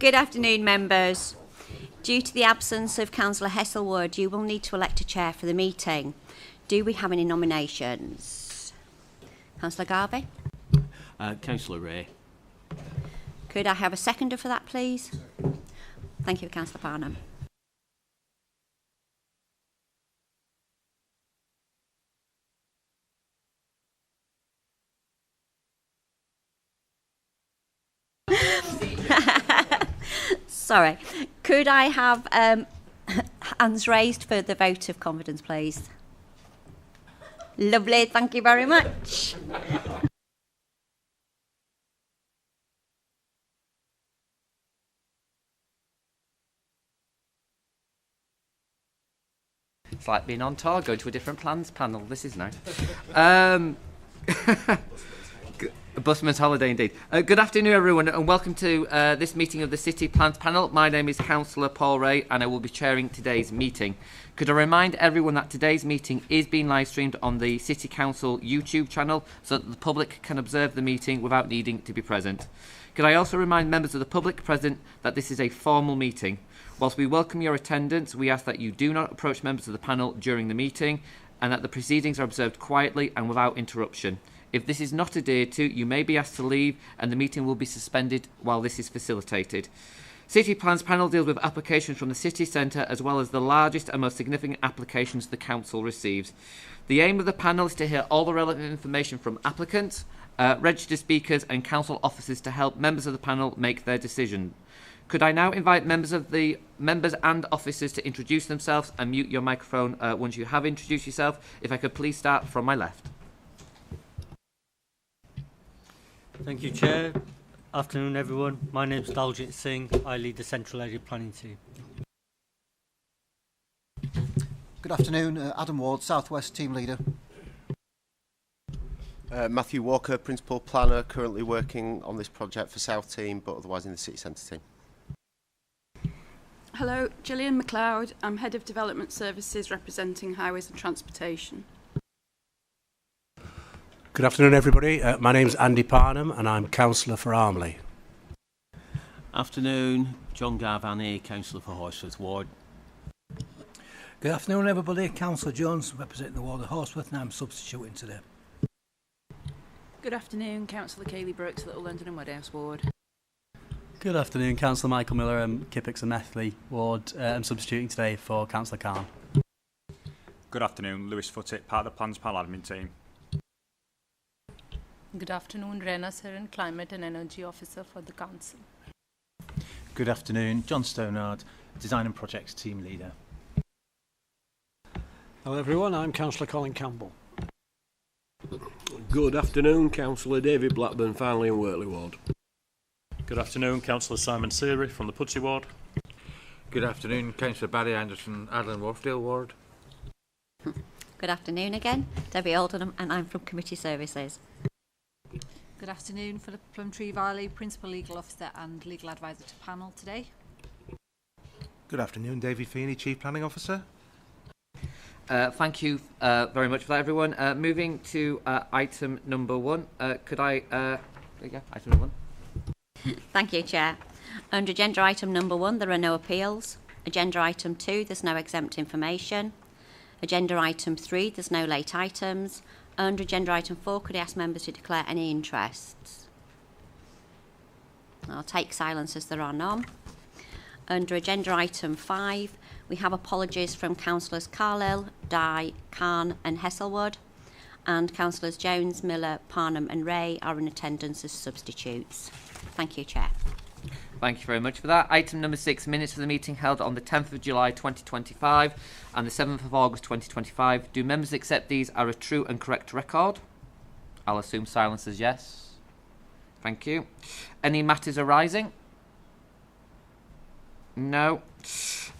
Good afternoon, members. Due to the absence of Councillor Hesselwood, you will need to elect a chair for the meeting. Do we have any nominations? Councillor Garvey? Councillor Ray. Could I have a seconder for that, please? Thank you, Councillor Parnham. Sorry. Could I have hands raised for the vote of confidence, please? Lovely. Thank you very much. It's like being on tour, going to a different plans panel. This is nice. A busman's holiday indeed. Good afternoon, everyone, and welcome to this meeting of the City Plans Panel. My name is Councillor Paul Ray, and I will be chairing today's meeting. Could I remind everyone that today's meeting is being live streamed on the City Council YouTube channel so that the public can observe the meeting without needing to be present. Could I also remind members of the public present that this is a formal meeting. Whilst we welcome your attendance, we ask that you do not approach members of the panel during the meeting and that the proceedings are observed quietly and without interruption. If this is not adhered to, you may be asked to leave and the meeting will be suspended while this is facilitated. City Plans Panel deals with applications from the city centre as well as the largest and most significant applications the council receives. The aim of the panel is to hear all the relevant information from applicants, registered speakers and council officers to help members of the panel make their decision. Could I now invite members and officers to introduce themselves and mute your microphone once you have introduced yourself. If I could please start from my left. Thank you, Chair. Afternoon, everyone. My name is Daljit Singh. I lead the Central Area Planning Team. Good afternoon. Adam Ward, South West Team Leader. Matthew Walker, Principal Planner, currently working on this project for South Team, but otherwise in the City Centre Team. Hello, Gillian MacLeod. I'm Head of Development Services representing Highways and Transportation. Good afternoon, everybody. My name's Andy Parnham and I'm Councillor for Armley. Afternoon, John Garvani, Councillor for Horsforth Ward. Good afternoon, everybody. Councillor Jones, representing the ward of Horsforth, and I'm substituting today. Good afternoon, Councillor Kayleigh Brooks, Little London and Woodhouse Ward. Good afternoon, Councillor Michael Miller, Kippix and Methley Ward. I'm substituting today for Councillor Khan. Good afternoon, Lewis Footick, part of the Plans Panel Admin Team. Good afternoon, Rena Seren, Climate and Energy Officer for the Council. Good afternoon, John Stonard, Design and Projects Team Leader. Hello everyone, I'm Councillor Colin Campbell. Good afternoon, Councillor David Blackburn, Farnley and Wortley Ward. Good afternoon, Councillor Simon Seary from the Pudsey Ward. Good afternoon, Councillor Barry Anderson, Adland Wharfdale Ward. Good afternoon again, Debbie Aldenham, and I'm from Committee Services. Good afternoon, Philip Plumtree Varley, Principal Legal Officer and Legal Advisor to panel today. Good afternoon, David Feeney, Chief Planning Officer. Thank you very much for that, everyone. Moving to item number 1. Could I... item number 1. Thank you, Chair. Under agenda item number 1, there are no appeals. Agenda item 2, there's no exempt information. Agenda item 3, there's no late items. Under agenda item 4, could I ask members to declare any interests? I'll take silence as there are none. Under agenda item 5, we have apologies from Councillors Carlisle, Dye, Khan and Hesselwood, and Councillors Jones, Miller, Parnham and Ray are in attendance as substitutes. Thank you, Chair. Thank you very much for that. Item number 6, minutes of the meeting held on the 10th of July 2025 and the 7th of August 2025. Do members accept these are a true and correct record? I'll assume silence is yes. Thank you. Any matters arising? No.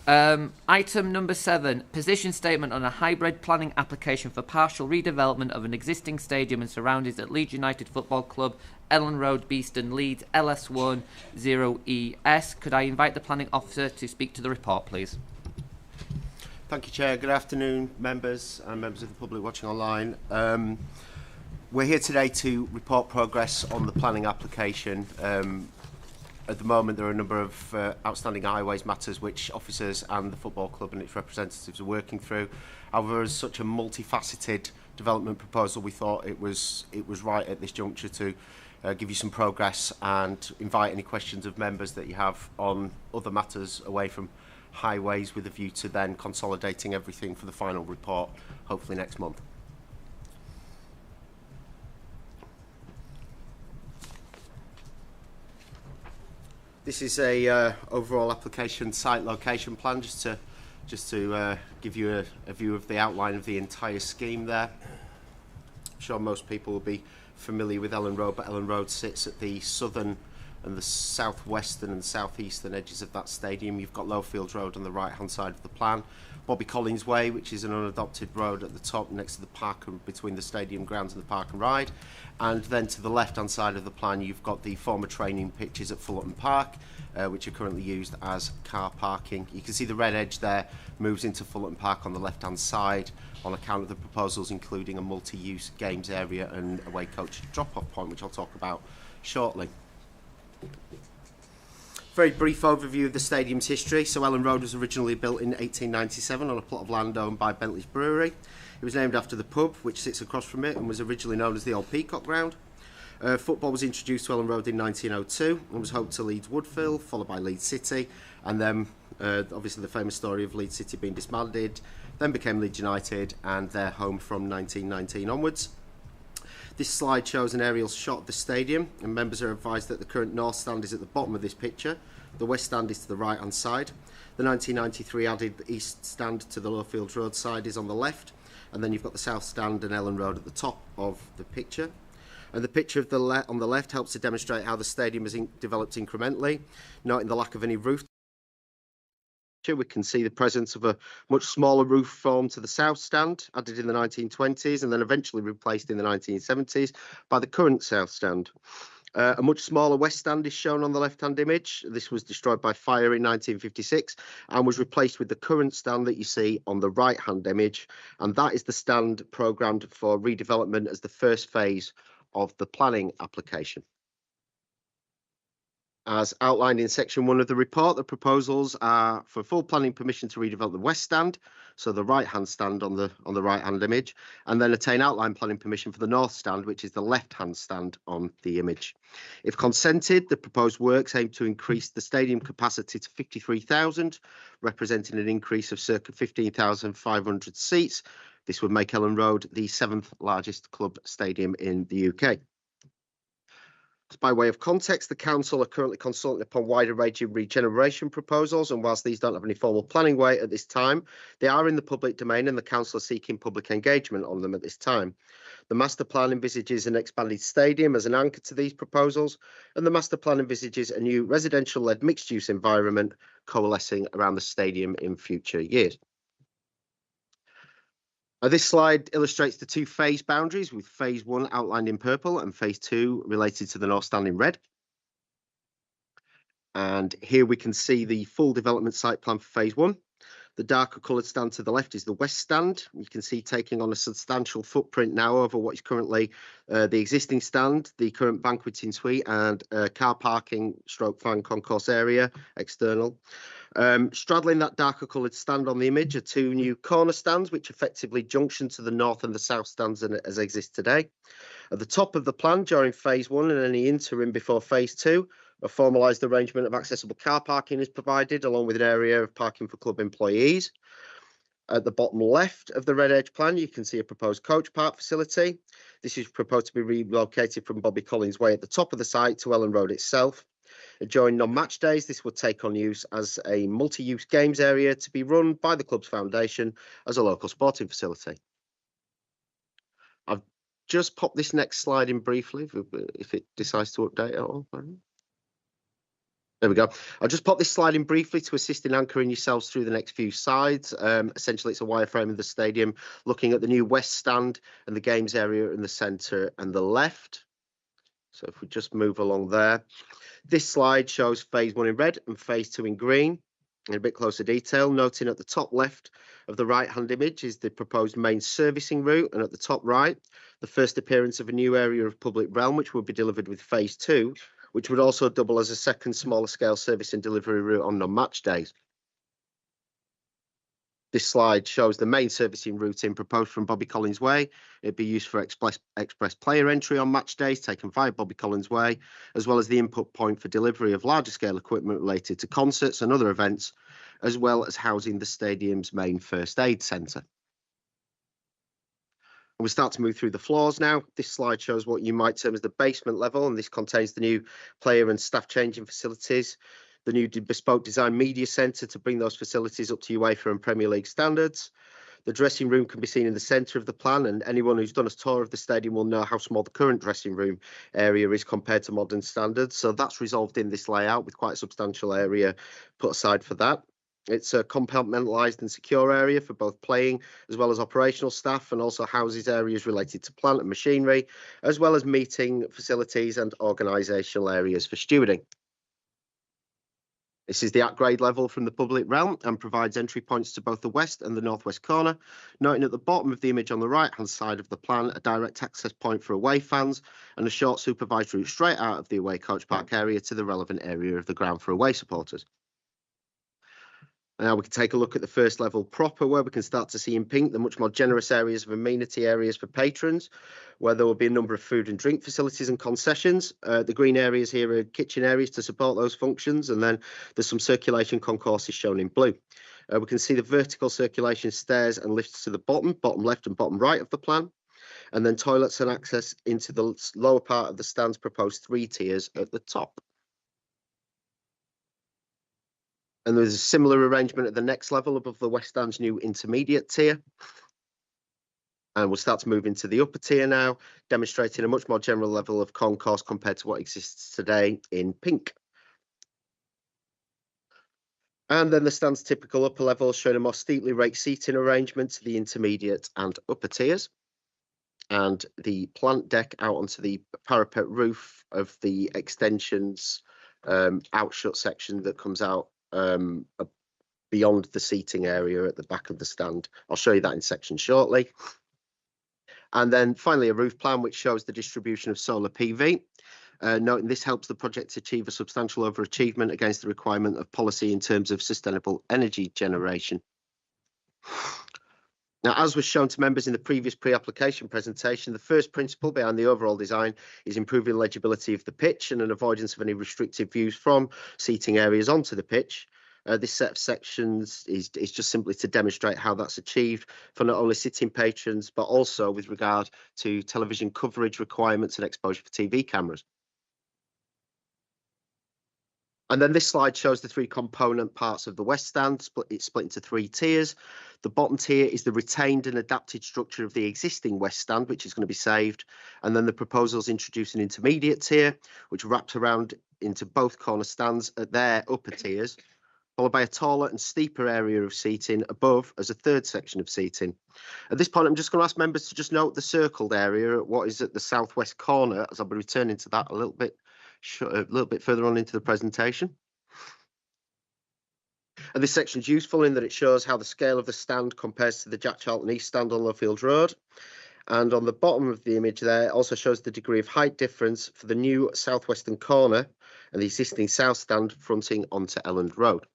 Item number 7, position statement on a hybrid planning application for partial redevelopment of an existing stadium and surroundings at Leeds United Football Club, Ellen Road, Beeston, Leeds, LS1 0ES. Could I invite the planning officer to speak to the report, please? Thank you, Chair. Good afternoon, members and members of the public watching online. We're here today to report progress on the planning application. At the moment, there are a number of outstanding highways matters which officers and the football club and its representatives are working through. However, as such a multifaceted development proposal, we thought it was right at this juncture to give you some progress and invite any questions of members that you have on other matters away from highways, with a view to then consolidating everything for the final report, hopefully next month. This is a overall application site location plan, just to give you a view of the outline of the entire scheme there. I'm sure most people will be familiar with Ellen Road, but Ellen Road sits at the southern and the southwestern and southeastern edges of that stadium. You've got Lowfields Road on the right hand side of the plan, Bobby Collins Way, which is an unadopted road at the top next to the park and between the stadium grounds and the park and ride, and then to the left hand side of the plan you've got the former training pitches at Fullerton Park, which are currently used as car parking. You can see the red edge there moves into Fullerton Park on the left hand side on account of the proposals including a multi-use games area and away coach drop-off point, which I'll talk about shortly. Very brief overview of the stadium's history. So Ellen Road was originally built in 1897 on a plot of land owned by Bentley's Brewery. It was named after the pub, which sits across from it, and was originally known as the Old Peacock Ground. Football was introduced to Ellen Road in 1902 and was home to Leeds Woodville, followed by Leeds City, and then obviously the famous story of Leeds City being disbanded, then became Leeds United, and their home from 1919 onwards. This slide shows an aerial shot of the stadium, and members are advised that the current north stand is at the bottom of this picture. The west stand is to the right hand side. The 1993 added east stand to the Lowfields Road side is on the left, and then you've got the south stand and Ellen Road at the top of the picture. And the picture of on the left helps to demonstrate how the stadium has developed incrementally, noting the lack of any roof. We can see the presence of a much smaller roof form to the south stand, added in the 1920s and then eventually replaced in the 1970s by the current south stand. A much smaller west stand is shown on the left-hand image. This was destroyed by fire in 1956 and was replaced with the current stand that you see on the right-hand image, and that is the stand programmed for redevelopment as the first phase of the planning application. As outlined in section 1 of the report, the proposals are for full planning permission to redevelop the west stand, so the right-hand stand on the right-hand image, and then attain outline planning permission for the north stand, which is the left-hand stand on the image. If consented, the proposed works aim to increase the stadium capacity to 53,000, representing an increase of circa 15,500 seats. This would make Ellen Road the 7th largest club stadium in the UK. By way of context, the council are currently consulting upon wider-ranging regeneration proposals, and whilst these don't have any formal planning weight at this time, they are in the public domain and the council are seeking public engagement on them at this time. The master plan envisages an expanded stadium as an anchor to these proposals, and the master plan envisages a new residential-led mixed-use environment coalescing around the stadium in future years. This slide illustrates the two phase boundaries, with phase 1 outlined in purple and phase 2 related to the north stand in red. And here we can see the full development site plan for phase 1. The darker coloured stand to the left is the west stand. You can see taking on a substantial footprint now over what is currently the existing stand, the current banqueting suite and car parking / fan concourse area external. Straddling that darker coloured stand on the image are two new corner stands, which effectively junction to the north and the south stands as exist today. At the top of the plan during phase 1 and any interim before phase 2, a formalised arrangement of accessible car parking is provided, along with an area of parking for club employees. At the bottom left of the red edge plan, you can see a proposed coach park facility. This is proposed to be relocated from Bobby Collins Way at the top of the site to Ellen Road itself. During non-match days, this would take on use as a multi-use games area to be run by the club's foundation as a local sporting facility. I've just popped this next slide in briefly, if it decides to update at all. There we go. I'll just pop this slide in briefly to assist in anchoring yourselves through the next few slides. Essentially, it's a wireframe of the stadium, looking at the new west stand and the games area in the centre and the left. So if we just move along there. This slide shows phase 1 in red and phase 2 in green in a bit closer detail, noting at the top left of the right-hand image is the proposed main servicing route, and at the top right, the first appearance of a new area of public realm, which will be delivered with phase 2, which would also double as a second smaller scale service and delivery route on non-match days. This slide shows the main servicing routing proposed from Bobby Collins Way. It'd be used for express player entry on match days taken via Bobby Collins Way, as well as the input point for delivery of larger scale equipment related to concerts and other events, as well as housing the stadium's main first aid centre. We start to move through the floors now. This slide shows what you might term as the basement level, and this contains the new player and staff changing facilities, the new bespoke design media centre to bring those facilities up to UEFA and Premier League standards. The dressing room can be seen in the centre of the plan, and anyone who's done a tour of the stadium will know how small the current dressing room area is compared to modern standards. So that's resolved in this layout with quite a substantial area put aside for that. It's a compartmentalised and secure area for both playing as well as operational staff, and also houses areas related to plant and machinery, as well as meeting facilities and organisational areas for stewarding. This is the at-grade level from the public realm and provides entry points to both the west and the northwest corner, noting at the bottom of the image on the right-hand side of the plan a direct access point for away fans and a short supervised route straight out of the away coach park area to the relevant area of the ground for away supporters. Now we can take a look at the first level proper, where we can start to see in pink the much more generous areas of amenity areas for patrons, where there will be a number of food and drink facilities and concessions. The green areas here are kitchen areas to support those functions, and then there's some circulation concourses shown in blue. We can see the vertical circulation stairs and lifts to the bottom left and bottom right of the plan, and then toilets and access into the lower part of the stand's proposed 3 tiers at the top. And there's a similar arrangement at the next level above the West Stand's new intermediate tier. And we'll start to move into the upper tier now, demonstrating a much more general level of concourse compared to what exists today in pink. And then the stand's typical upper level, showing a more steeply raked seating arrangement to the intermediate and upper tiers. And the plant deck out onto the parapet roof of the extensions outshut section that comes out beyond the seating area at the back of the stand. I'll show you that in section shortly. And then finally a roof plan which shows the distribution of solar PV. Noting this helps the project achieve a substantial overachievement against the requirement of policy in terms of sustainable energy generation. Now, as was shown to members in the previous pre-application presentation, the first principle behind the overall design is improving legibility of the pitch and an avoidance of any restrictive views from seating areas onto the pitch. This set of sections is just simply to demonstrate how that's achieved for not only sitting patrons, but also with regard to television coverage requirements and exposure for TV cameras. And then this slide shows the 3 component parts of the West Stand. It's split into 3 tiers. The bottom tier is the retained and adapted structure of the existing West Stand, which is going to be saved. And then the proposals introduce an intermediate tier, which wraps around into both corner stands at their upper tiers, followed by a taller and steeper area of seating above as a third section of seating. At this point, I'm just going to ask members to just note the circled area, what is at the southwest corner, as I'll be returning to that a little bit further on into the presentation. And this section is useful in that it shows how the scale of the stand compares to the Jack Charlton East stand on Lowfield Road. And on the bottom of the image there, it also shows the degree of height difference for the new southwestern corner and the existing south stand fronting onto Elland Road.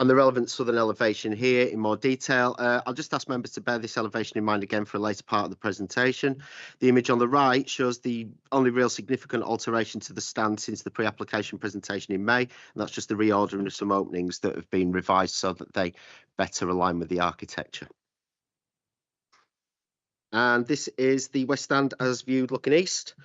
And the relevant southern elevation here in more detail. I'll just ask members to bear this elevation in mind again for a later part of the presentation. The image on the right shows the only real significant alteration to the stand since the pre-application presentation in May, and that's just the reordering of some openings that have been revised so that they better align with the architecture. And this is the West Stand as viewed looking east.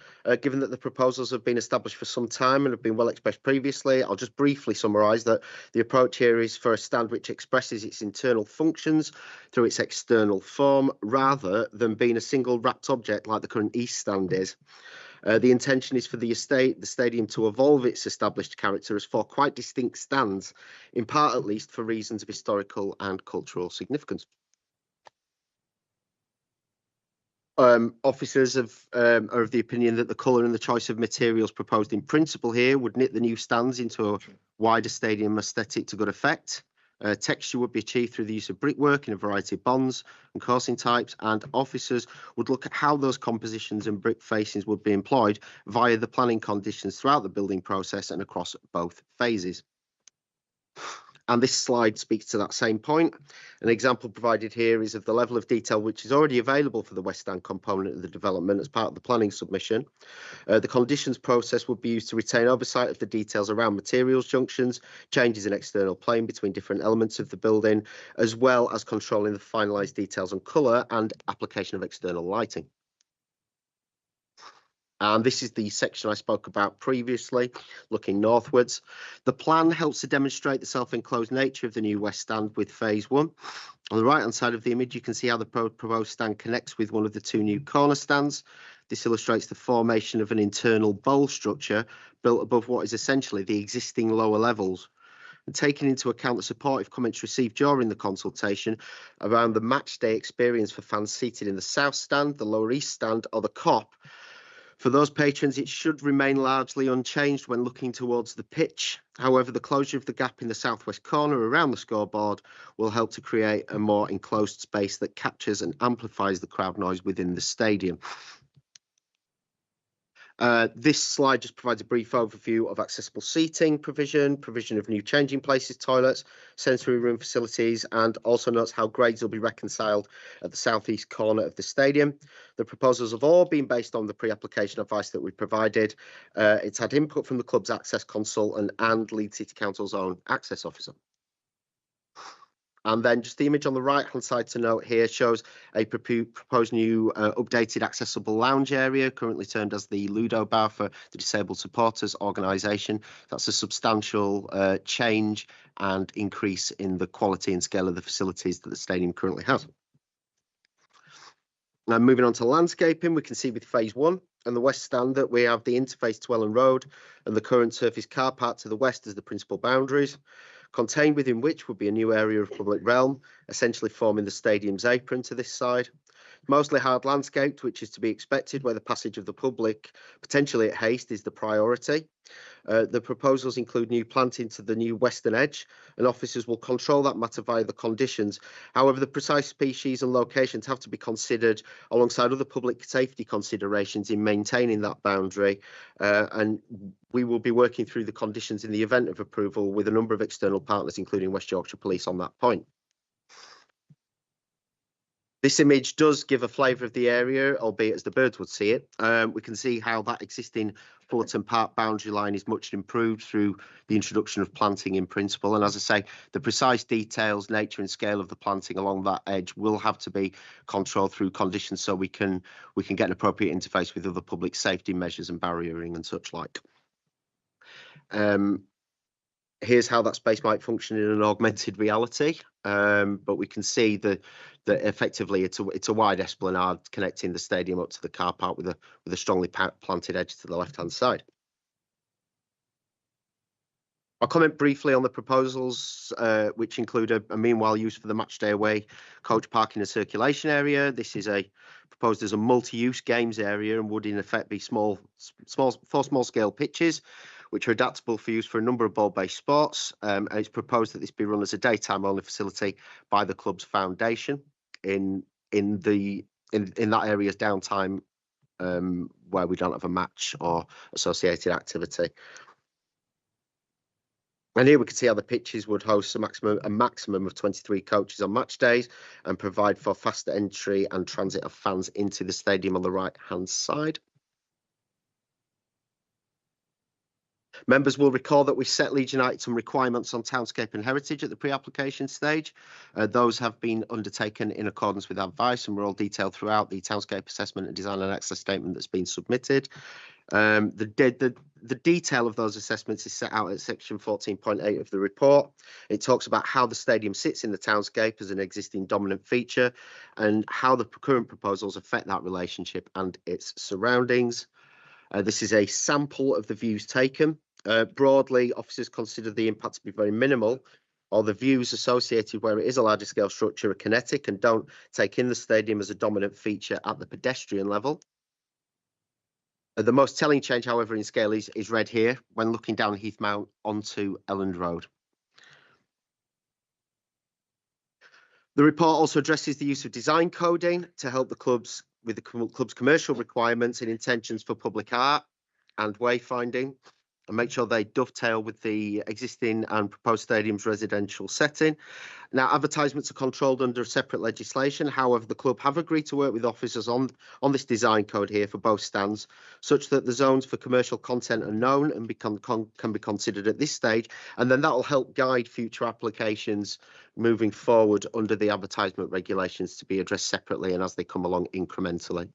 Given that the proposals have been established for some time and have been well expressed previously, I'll just briefly summarise that the approach here is for a stand which expresses its internal functions through its external form, rather than being a single wrapped object like the current East Stand is. The intention is for the stadium to evolve its established character as 4 quite distinct stands, in part at least for reasons of historical and cultural significance. Officers are of the opinion that the colour and the choice of materials proposed in principle here would knit the new stands into a wider stadium aesthetic to good effect. Texture would be achieved through the use of brickwork in a variety of bonds and coursing types, and officers would look at how those compositions and brick facings would be employed via the planning conditions throughout the building process and across both phases. And this slide speaks to that same point. An example provided here is of the level of detail which is already available for the West Stand component of the development as part of the planning submission. The conditions process would be used to retain oversight of the details around materials junctions, changes in external plane between different elements of the building, as well as controlling the finalised details on colour and application of external lighting. And this is the section I spoke about previously, looking northwards. The plan helps to demonstrate the self-enclosed nature of the new West Stand with phase 1. On the right-hand side of the image, you can see how the proposed stand connects with one of the 2 new corner stands. This illustrates the formation of an internal bowl structure built above what is essentially the existing lower levels. And taking into account the supportive comments received during the consultation around the match day experience for fans seated in the south stand, the lower east stand, or the COP, for those patrons, it should remain largely unchanged when looking towards the pitch. However, the closure of the gap in the southwest corner around the scoreboard will help to create a more enclosed space that captures and amplifies the crowd noise within the stadium. This slide just provides a brief overview of accessible seating provision of new changing places, toilets, sensory room facilities, and also notes how grades will be reconciled at the southeast corner of the stadium. The proposals have all been based on the pre-application advice that we provided. It's had input from the club's access consultant and Leeds City Council's own access officer. And then just the image on the right-hand side to note here shows a proposed new updated accessible lounge area, currently termed as the Ludo Bar for the Disabled Supporters Organisation. That's a substantial change and increase in the quality and scale of the facilities that the stadium currently has. Now moving on to landscaping, we can see with phase 1 and the West Stand that we have the interface to Ellen Road and the current surface car park to the west as the principal boundaries, contained within which would be a new area of public realm, essentially forming the stadium's apron to this side. Mostly hard landscaped, which is to be expected where the passage of the public, potentially at haste, is the priority. The proposals include new planting to the new western edge, and officers will control that matter via the conditions. However, the precise species and locations have to be considered alongside other public safety considerations in maintaining that boundary, and we will be working through the conditions in the event of approval with a number of external partners, including West Yorkshire Police, on that point. This image does give a flavour of the area, albeit as the birds would see it. We can see how that existing Fullerton Park boundary line is much improved through the introduction of planting in principle. And as I say, the precise details, nature and scale of the planting along that edge will have to be controlled through conditions so we can get an appropriate interface with other public safety measures and barriering and such like. Here's how that space might function in an augmented reality, but we can see that effectively it's a wide esplanade connecting the stadium up to the car park with a strongly planted edge to the left-hand side. I'll comment briefly on the proposals, which include a meanwhile use for the matchday away coach parking and circulation area. This is proposed as a multi-use games area and would in effect be four small-scale pitches, which are adaptable for use for a number of ball-based sports. And it's proposed that this be run as a daytime-only facility by the club's foundation in that area's downtime where we don't have a match or associated activity. And here we can see how the pitches would host a maximum of 23 coaches on match days and provide for faster entry and transit of fans into the stadium on the right-hand side. Members will recall that we set Leeds United some requirements on townscape and heritage at the pre-application stage. Those have been undertaken in accordance with advice and were all detailed throughout the townscape assessment and design and access statement that's been submitted. The detail of those assessments is set out at section 14.8 of the report. It talks about how the stadium sits in the townscape as an existing dominant feature and how the current proposals affect that relationship and its surroundings. This is a sample of the views taken. Broadly, officers consider the impact to be very minimal, or the views associated where it is a larger scale structure are kinetic and don't take in the stadium as a dominant feature at the pedestrian level. The most telling change, however, in scale is read here when looking down Heath Mount onto Elland Road. The report also addresses the use of design coding to help the clubs with the club's commercial requirements and intentions for public art and wayfinding, and make sure they dovetail with the existing and proposed stadium's residential setting. Now, advertisements are controlled under separate legislation. However, the club have agreed to work with officers on this design code here for both stands, such that the zones for commercial content are known and can be considered at this stage, and then that will help guide future applications moving forward under the advertisement regulations to be addressed separately and as they come along incrementally.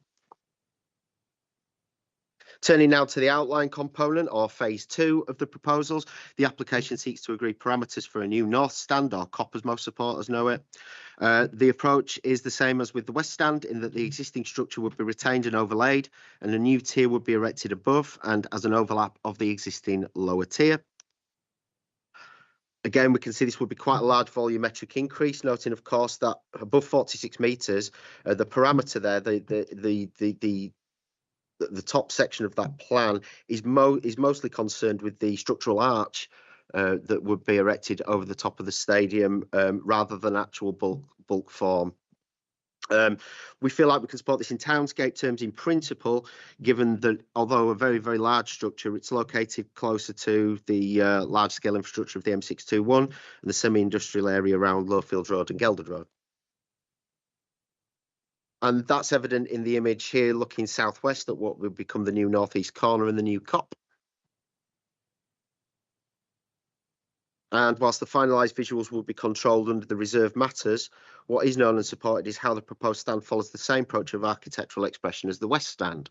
Turning now to the outline component, or phase 2 of the proposals, the application seeks to agree parameters for a new north stand, or COP as most supporters know it. The approach is the same as with the west stand in that the existing structure would be retained and overlaid, and a new tier would be erected above and as an overlap of the existing lower tier. Again, we can see this would be quite a large volumetric increase, noting, of course, that above 46 metres, the parameter there, the top section of that plan is mostly concerned with the structural arch that would be erected over the top of the stadium rather than actual bulk form. We feel like we can support this in townscape terms in principle, given that although a very, very large structure, it's located closer to the large-scale infrastructure of the M621 and the semi-industrial area around Lowfield Road and Gelderd Road. And that's evident in the image here looking southwest at what will become the new northeast corner and the new COP. And whilst the finalised visuals will be controlled under the reserved matters, what is known and supported is how the proposed stand follows the same approach of architectural expression as the west stand.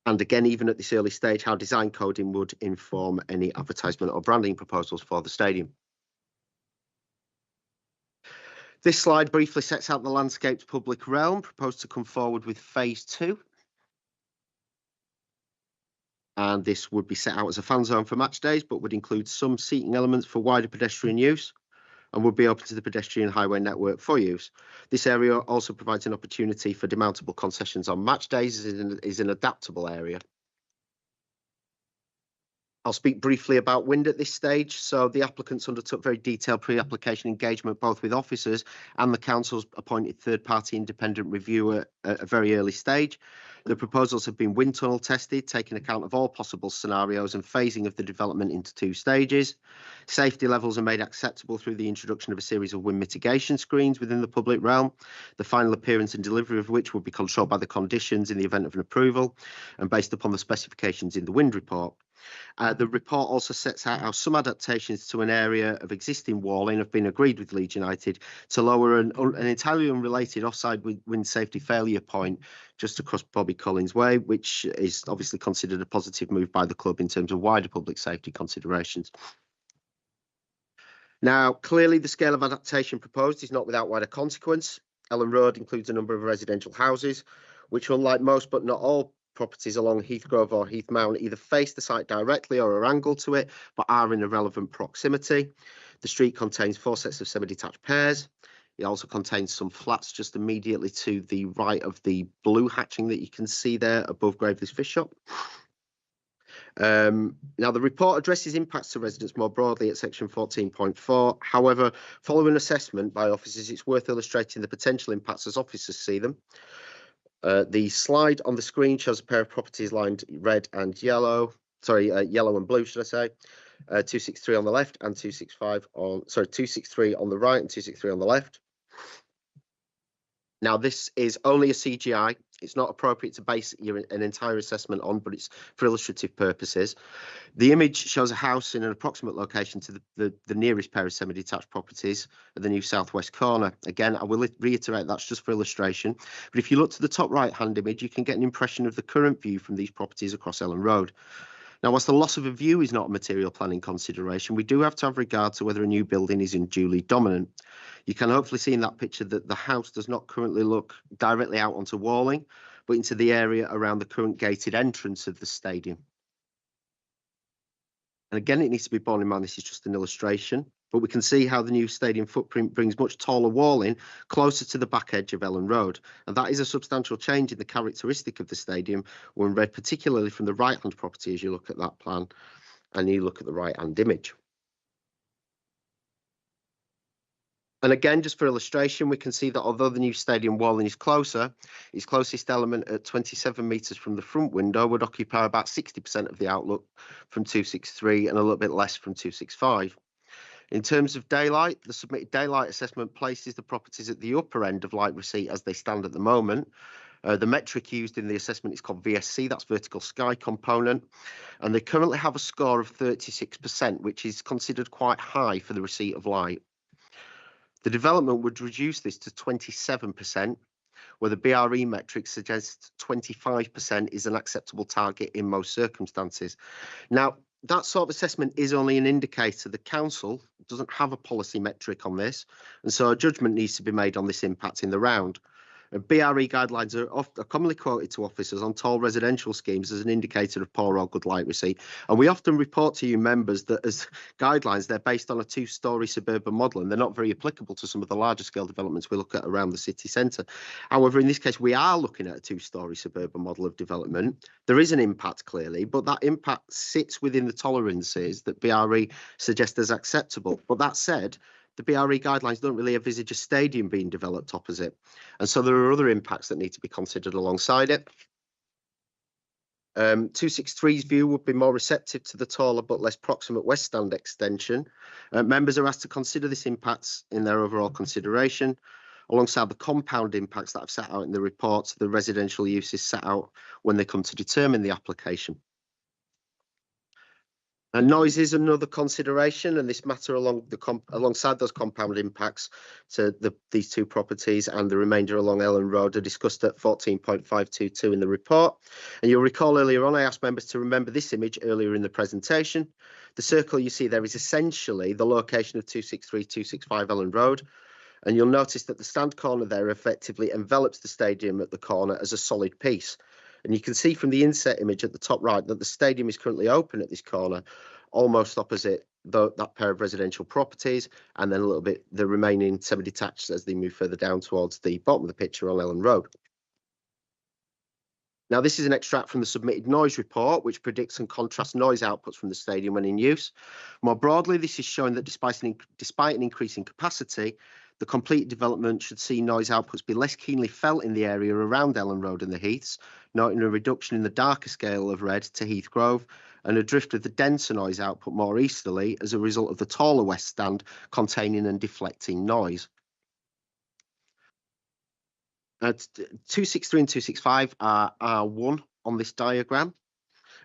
And again, even at this early stage, how design coding would inform any advertisement or branding proposals for the stadium. This slide briefly sets out the landscaped public realm proposed to come forward with phase 2. And this would be set out as a fan zone for match days, but would include some seating elements for wider pedestrian use and would be open to the pedestrian highway network for use. This area also provides an opportunity for demountable concessions on match days, is an adaptable area. I'll speak briefly about wind at this stage. So the applicants undertook very detailed pre-application engagement both with officers and the council's appointed third-party independent reviewer at a very early stage. The proposals have been wind tunnel tested, taking account of all possible scenarios and phasing of the development into 2 stages. Safety levels are made acceptable through the introduction of a series of wind mitigation screens within the public realm, the final appearance and delivery of which will be controlled by the conditions in the event of an approval and based upon the specifications in the wind report. The report also sets out how some adaptations to an area of existing walling have been agreed with Leeds United to lower an entirely unrelated offside wind safety failure point just across Bobby Collins Way, which is obviously considered a positive move by the club in terms of wider public safety considerations. Now, clearly the scale of adaptation proposed is not without wider consequence. Ellen Road includes a number of residential houses, which unlike most but not all properties along Heathgrove or Heath Mount either face the site directly or are angled to it, but are in a relevant proximity. The street contains 4 sets of semi-detached pairs. It also contains some flats just immediately to the right of the blue hatching that you can see there above Gravely's Fish Shop. Now, the report addresses impacts to residents more broadly at section 14.4. However, following assessment by officers, it's worth illustrating the potential impacts as officers see them. The slide on the screen shows a pair of properties lined red and yellow, yellow and blue, should I say, 263 on the left and 263 on the right and 263 on the left. Now, this is only a CGI. It's not appropriate to base an entire assessment on, but it's for illustrative purposes. The image shows a house in an approximate location to the nearest pair of semi-detached properties at the new southwest corner. Again, I will reiterate that's just for illustration. But if you look to the top right-hand image, you can get an impression of the current view from these properties across Ellen Road. Now, whilst the loss of a view is not a material planning consideration, we do have to have regard to whether a new building is unduly dominant. You can hopefully see in that picture that the house does not currently look directly out onto Walling, but into the area around the current gated entrance of the stadium. And again, it needs to be borne in mind this is just an illustration, but we can see how the new stadium footprint brings much taller walling closer to the back edge of Ellen Road. And that is a substantial change in the characteristic of the stadium when read particularly from the right-hand property as you look at that plan and you look at the right-hand image. And again, just for illustration, we can see that although the new stadium walling is closer, its closest element at 27 metres from the front window would occupy about 60% of the outlook from 263 and a little bit less from 265. In terms of daylight, the submitted daylight assessment places the properties at the upper end of light receipt as they stand at the moment. The metric used in the assessment is called VSC, that's vertical sky component, and they currently have a score of 36%, which is considered quite high for the receipt of light. The development would reduce this to 27%, where the BRE metric suggests 25% is an acceptable target in most circumstances. Now, that sort of assessment is only an indicator. The council doesn't have a policy metric on this, and so a judgment needs to be made on this impact in the round. BRE guidelines are commonly quoted to officers on tall residential schemes as an indicator of poor or good light receipt. And we often report to you members that as guidelines, they're based on a two-storey suburban model, and they're not very applicable to some of the larger scale developments we look at around the city centre. However, in this case, we are looking at a two-storey suburban model of development. There is an impact clearly, but that impact sits within the tolerances that BRE suggests as acceptable. But that said, the BRE guidelines don't really envisage a stadium being developed opposite. And so there are other impacts that need to be considered alongside it. 263's view would be more receptive to the taller but less proximate West Stand extension. Members are asked to consider this impacts in their overall consideration, alongside the compound impacts that I've set out in the report, the residential uses set out when they come to determine the application. And noise is another consideration, and this matter alongside those compound impacts to these two properties and the remainder along Ellen Road are discussed at 14.522 in the report. And you'll recall earlier on I asked members to remember this image earlier in the presentation. The circle you see there is essentially the location of 263, 265 Ellen Road. And you'll notice that the stand corner there effectively envelops the stadium at the corner as a solid piece. And you can see from the inset image at the top right that the stadium is currently open at this corner, almost opposite that pair of residential properties, and then a little bit the remaining semi-detached as they move further down towards the bottom of the picture on Ellen Road. Now, this is an extract from the submitted noise report, which predicts and contrasts noise outputs from the stadium when in use. More broadly, this is showing that despite an increase in capacity, the complete development should see noise outputs be less keenly felt in the area around Ellen Road and the Heaths, noting a reduction in the darker scale of red to Heath Grove and a drift of the denser noise output more easterly as a result of the taller West Stand containing and deflecting noise. 263 and 265 are R1 on this diagram.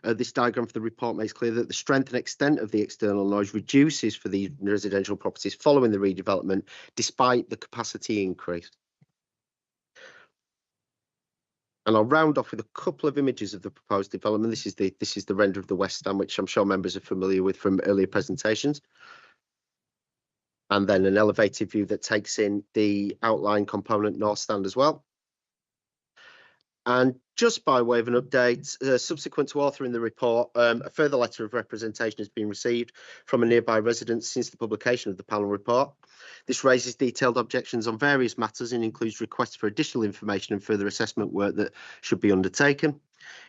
This diagram for the report makes clear that the strength and extent of the external noise reduces for these residential properties following the redevelopment, despite the capacity increase. And I'll round off with a couple of images of the proposed development. This is the render of the West Stand, which I'm sure members are familiar with from earlier presentations. And then an elevated view that takes in the outline component North Stand as well. And just by way of an update, subsequent to authoring the report, a further letter of representation has been received from a nearby resident since the publication of the panel report. This raises detailed objections on various matters and includes requests for additional information and further assessment work that should be undertaken.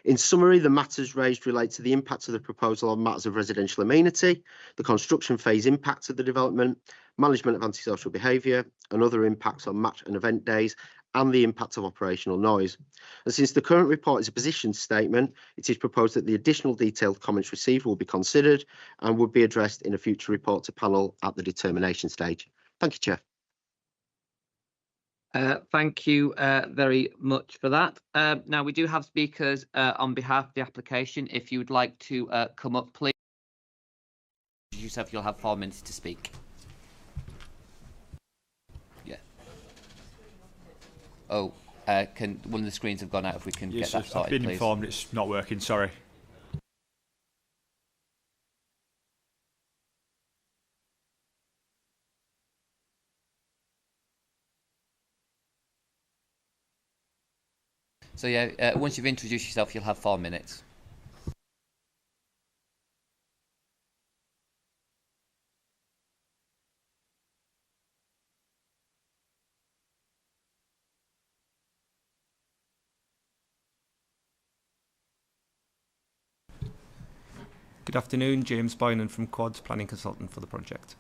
In summary, the matters raised relate to the impact of the proposal on matters of residential amenity, the construction phase impact of the development, management of antisocial behaviour, and other impacts on match and event days, and the impact of operational noise. And since the current report is a position statement, it is proposed that the additional detailed comments received will be considered and would be addressed in a future report to panel at the determination stage. Thank you, Chair. Thank you very much for that. Now, we do have speakers on behalf of the application. If you would like to come up, please. Yourself, you'll have 4 minutes to speak. Yeah. Oh, can one of the screens have gone out? If we can get that sorted, I've been please. informed it's not working. Sorry. So yeah, once you've introduced yourself, you'll have 4 minutes. Good afternoon, James Boynan from Quads, planning consultant for the project.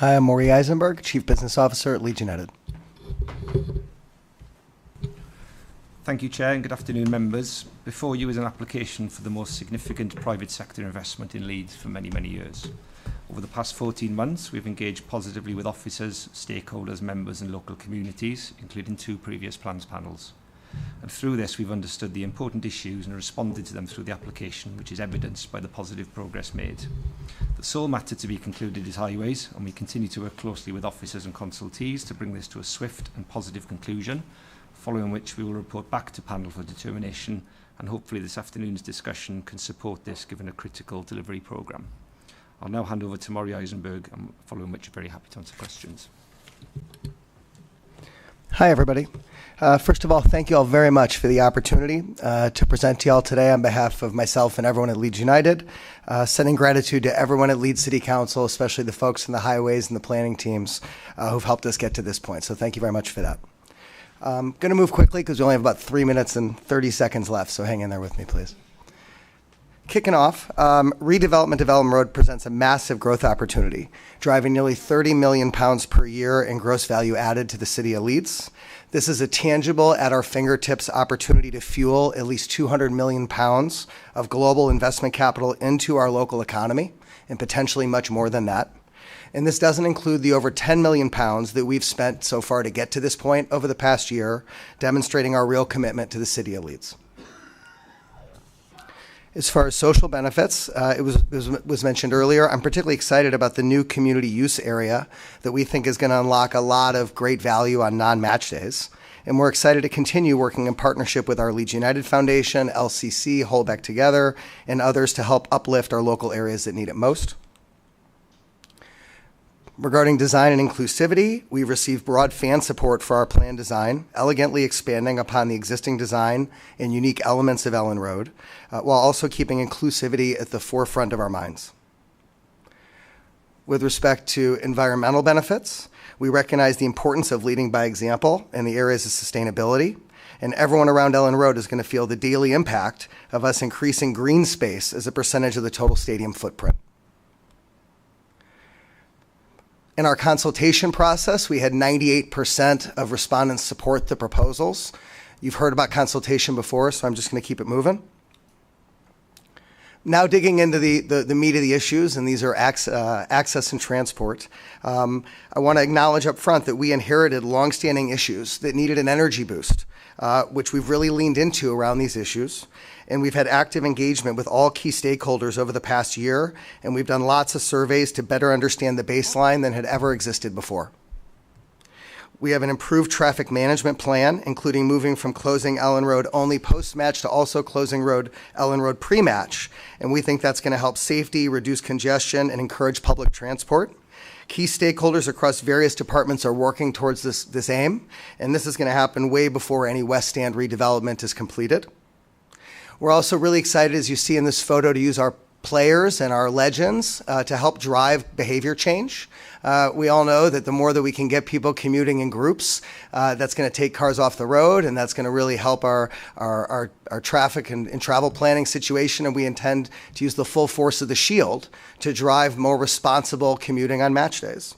Hi, I'm Maury Eisenberg, Chief Business Officer at Leeds United. Thank you, Chair, and good afternoon, members. Before you is an application for the most significant private sector investment in Leeds for many, many years. Over the past 14 months, we've engaged positively with officers, stakeholders, members and local communities, including 2 previous plans panels. And through this, we've understood the important issues and responded to them through the application, which is evidenced by the positive progress made. The sole matter to be concluded is highways, and we continue to work closely with officers and consultees to bring this to a swift and positive conclusion, following which we will report back to panel for determination, and hopefully this afternoon's discussion can support this given a critical delivery programme. I'll now hand over to Maury Eisenberg, and following which I'm very happy to answer questions. Hi, everybody. First of all, thank you all very much for the opportunity to present to you all today on behalf of myself and everyone at Leeds United. Sending gratitude to everyone at Leeds City Council, especially the folks in the highways and the planning teams who've helped us get to this point. So thank you very much for that. I'm going to move quickly because we only have about 3 minutes and 30 seconds left, so hang in there with me, please. Kicking off, redevelopment of Ellen Road presents a massive growth opportunity, driving nearly £30 million per year in gross value added to the City of Leeds. This is a tangible, at our fingertips opportunity to fuel at least £200 million of global investment capital into our local economy, and potentially much more than that. And this doesn't include the over £10 million that we've spent so far to get to this point over the past year, demonstrating our real commitment to the City of Leeds. As far as social benefits, it was mentioned earlier, I'm particularly excited about the new community use area that we think is going to unlock a lot of great value on non-match days. And we're excited to continue working in partnership with our Leeds United Foundation, LCC, Hold Back Together, and others to help uplift our local areas that need it most. Regarding design and inclusivity, we've received broad fan support for our plan design, elegantly expanding upon the existing design and unique elements of Ellen Road, while also keeping inclusivity at the forefront of our minds. With respect to environmental benefits, we recognize the importance of leading by example in the areas of sustainability, and everyone around Ellen Road is going to feel the daily impact of us increasing green space as a percentage of the total stadium footprint. In our consultation process, we had 98% of respondents support the proposals. You've heard about consultation before, so I'm just going to keep it moving. Now digging into the meat of the issues, and these are access and transport. I want to acknowledge up front that we inherited longstanding issues that needed an energy boost, which we've really leaned into around these issues. And we've had active engagement with all key stakeholders over the past year, and we've done lots of surveys to better understand the baseline than had ever existed before. We have an improved traffic management plan, including moving from closing Ellen Road only post-match to also closing Ellen Road pre-match. And we think that's going to help safety, reduce congestion, and encourage public transport. Key stakeholders across various departments are working towards this aim, and this is going to happen way before any West Stand redevelopment is completed. We're also really excited, as you see in this photo, to use our players and our legends to help drive behavior change. We all know that the more that we can get people commuting in groups, that's going to take cars off the road, and that's going to really help our traffic and travel planning situation, and we intend to use the full force of the shield to drive more responsible commuting on match days.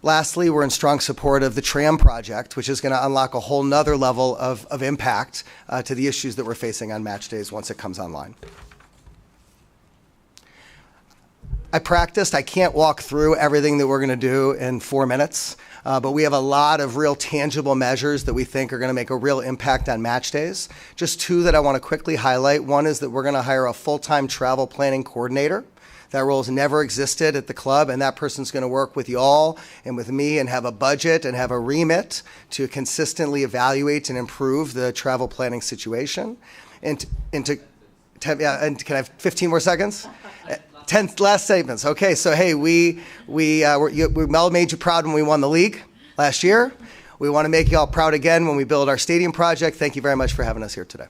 Lastly, we're in strong support of the tram project, which is going to unlock a whole nother level of impact to the issues that we're facing on match days once it comes online. I practiced. I can't walk through everything that we're going to do in 4 minutes, but we have a lot of real tangible measures that we think are going to make a real impact on match days. Just 2 that I want to quickly highlight. One is that we're going to hire a full-time travel planning coordinator. That role has never existed at the club, and that person's going to work with you all and with me and have a budget and have a remit to consistently evaluate and improve the travel planning situation. And can I have 15 more seconds? 10 last statements. Okay, so hey, we all made you proud when we won the league last year. We want to make you all proud again when we build our stadium project. Thank you very much for having us here today.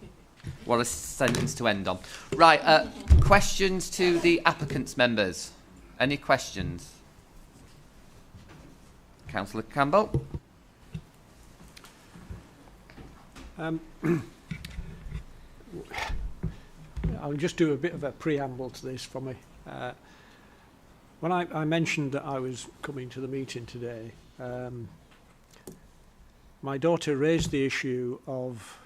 What a sentence to end on. Right, questions to the applicants, members? Any questions? Councillor Campbell. I'll just do a bit of a preamble to this from me. When I mentioned that I was coming to the meeting today, my daughter raised the issue of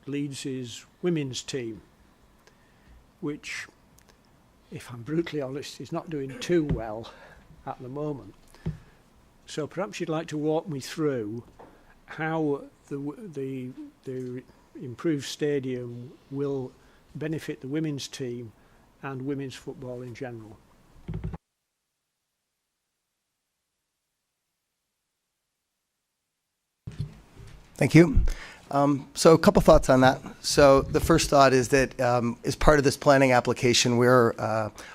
Leeds' women's team, which, if I'm brutally honest, is not doing too well at the moment. So perhaps you'd like to walk me through how the improved stadium will benefit the women's team and women's football in general. Thank you. So a couple thoughts on that. So the first thought is that as part of this planning application, we're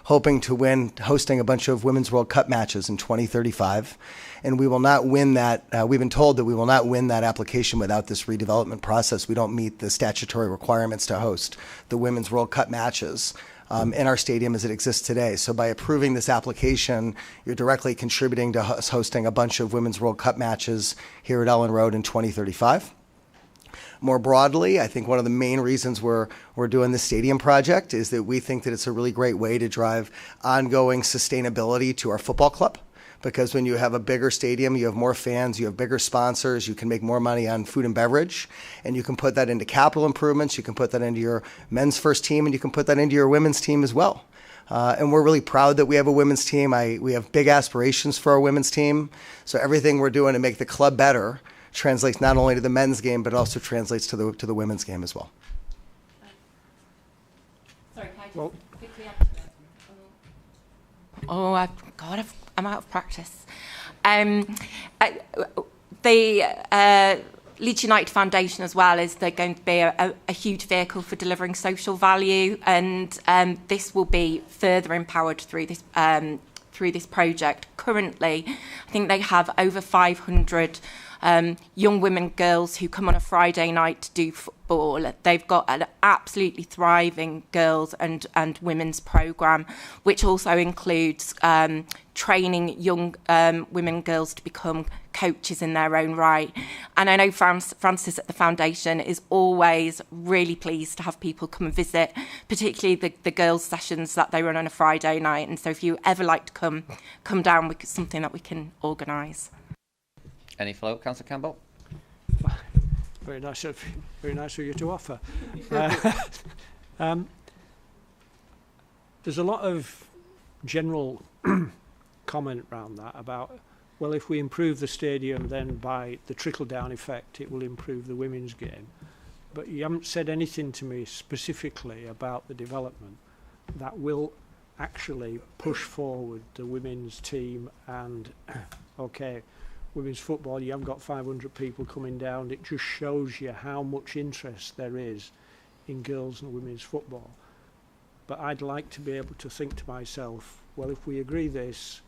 hoping to win hosting a bunch of Women's World Cup matches in 2035. And we will not win that. We've been told that we will not win that application without this redevelopment process. We don't meet the statutory requirements to host the Women's World Cup matches in our stadium as it exists today. So by approving this application, you're directly contributing to us hosting a bunch of Women's World Cup matches here at Ellen Road in 2035. More broadly, I think one of the main reasons we're doing this stadium project is that we think that it's a really great way to drive ongoing sustainability to our football club. Because when you have a bigger stadium, you have more fans, you have bigger sponsors, you can make more money on food and beverage, and you can put that into capital improvements, you can put that into your men's first team, and you can put that into your women's team as well. And we're really proud that we have a women's team. We have big aspirations for our women's team. So everything we're doing to make the club better translates not only to the men's game, but also translates to the women's game as well. Sorry, can I just quickly add to that? Oh, God, I'm out of practice. The Leeds United Foundation as well is they're going to be a huge vehicle for delivering social value, and this will be further empowered through this project. Currently, I think they have over 500 young women, girls who come on a Friday night to do football. They've got an absolutely thriving girls and women's programme, which also includes training young women, girls to become coaches in their own right. And I know Francis at the Foundation is always really pleased to have people come and visit, particularly the girls' sessions that they run on a Friday night. And so if you ever like to come down, it's something that we can organise. Any follow-up, Councillor Campbell? Very nice of you to offer. There's a lot of general comment around that about, well, if we improve the stadium, then by the trickle-down effect, it will improve the women's game. But you haven't said anything to me specifically about the development that will actually push forward the women's team and, okay, women's football, you haven't got 500 people coming down. It just shows you how much interest there is in girls and women's football. But I'd like to be able to think to myself, well, if we agree this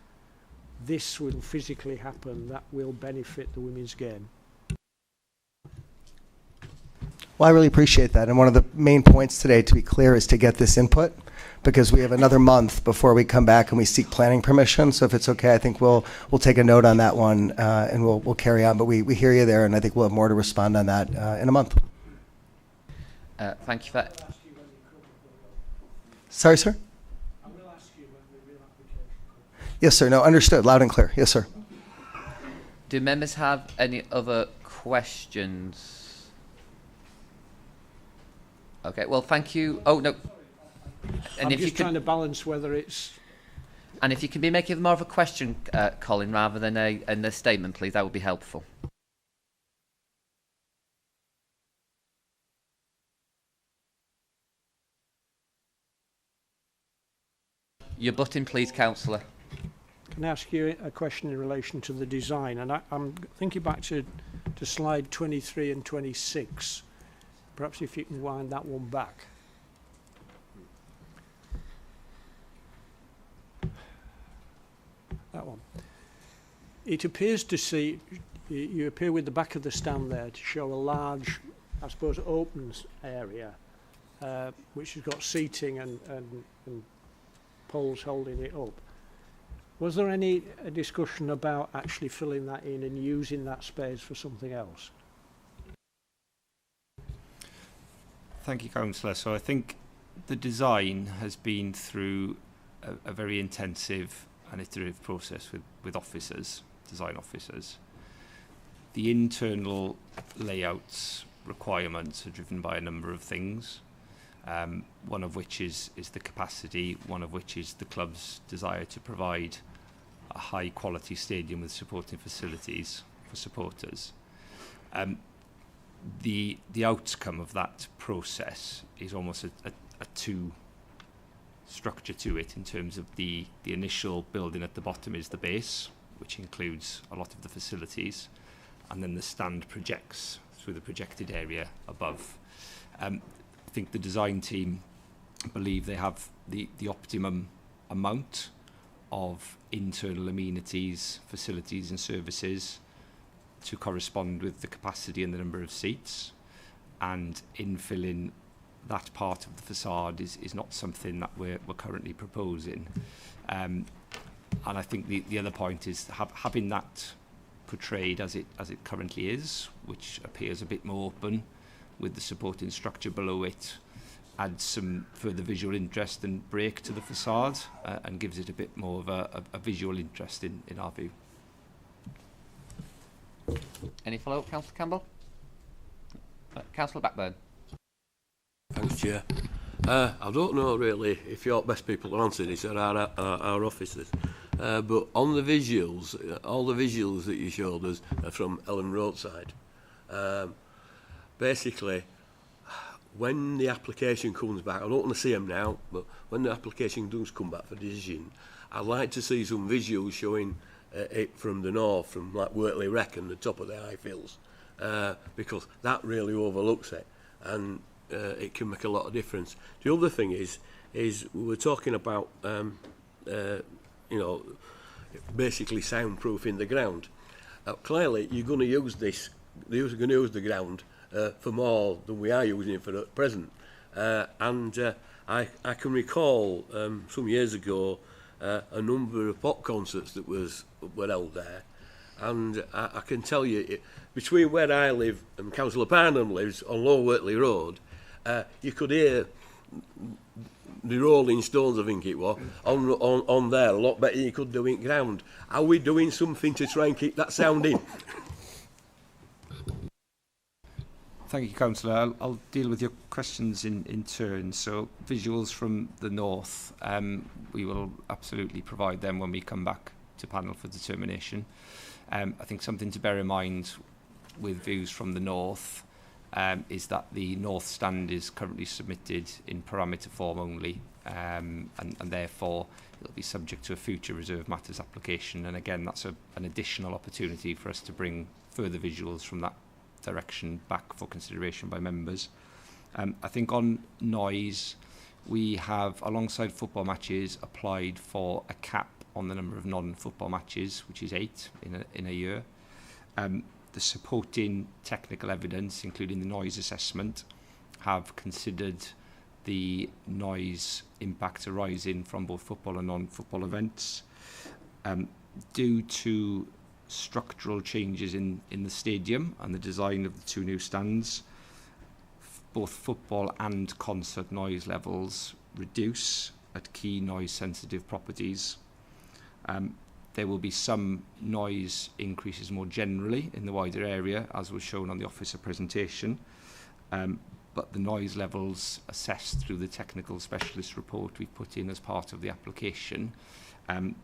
will physically happen, that will benefit the women's game. Well, I really appreciate that. And one of the main points today, to be clear, is to get this input, because we have another month before we come back and we seek planning permission. So if it's okay, I think we'll take a note on that one and we'll carry on. But we hear you there, and I think we'll have more to respond on that in a month. Thank you for that. Sorry, sir? I will ask you when the real application. Yes, sir. No, understood. Loud and clear. Yes, sir. Do members have any other questions? Okay, well, thank you. Oh, no. And I'm just trying to balance whether it's... And if you can be making more of a question, Colin, rather than a statement, please, that would be helpful. Your button, please, Councillor. Can I ask you a question in relation to the design? And I'm thinking back to slide 23 and 26. Perhaps if you can wind that one back. That one. It appears to see, you appear with the back of the stand there to show a large, I suppose, open area, which has got seating and poles holding it up. Was there any discussion about actually filling that in and using that space for something else? Thank you, Councillor. So I think the design has been through a very intensive and iterative process with officers, design officers. The internal layouts requirements are driven by a number of things, one of which is the capacity, one of which is the club's desire to provide a high quality stadium with supporting facilities for supporters. The outcome of that process is almost a two structure to it, in terms of the initial building at the bottom is the base, which includes a lot of the facilities, and then the stand projects through the projected area above. I think the design team believe they have the optimum amount of internal amenities, facilities and services to correspond with the capacity and the number of seats, and infilling that part of the facade is not something that we're currently proposing. And I think the other point is having that portrayed as it currently is, which appears a bit more open with the supporting structure below it, adds some further visual interest and break to the facade, and gives it a bit more of a visual interest in our view. Any follow-up, Councillor Campbell? Councillor Blackburn. Thanks, Chair. I don't know really if you're best people to answer this are our officers, but on the visuals, all the visuals that you showed us are from Ellen Roadside. Basically, when the application comes back, I don't want to see them now, but when the application does come back for decision, I'd like to see some visuals showing it from the north, from like Wortley Rec and the top of the Highfields, because that really overlooks it, and it can make a lot of difference. The other thing is we were talking about basically soundproofing the ground. Clearly, you're going to use this. You're going to use the ground for more than we are using it for at present. And I can recall some years ago a number of pop concerts that were held there, and I can tell you, between where I live and Councillor Parnham lives on Lower Wortley Road, you could hear the Rolling Stones, I think it was, on there a lot better than you could do in ground. Are we doing something to try and keep that sound in? Thank you, Councillor. I'll deal with your questions in turn. So, visuals from the north, we will absolutely provide them when we come back to panel for determination. I think something to bear in mind with views from the north is that the north stand is currently submitted in parameter form only, and therefore it'll be subject to a future reserve matters application. And again, that's an additional opportunity for us to bring further visuals from that direction back for consideration by members. I think on noise, we have, alongside football matches, applied for a cap on the number of non-football matches, which is 8 in a year. The supporting technical evidence, including the noise assessment, have considered the noise impact arising from both football and non-football events. Due to structural changes in the stadium and the design of the 2 new stands, both football and concert noise levels reduce at key noise sensitive properties. There will be some noise increases more generally in the wider area, as was shown on the officer presentation, but the noise levels assessed through the technical specialist report we put in as part of the application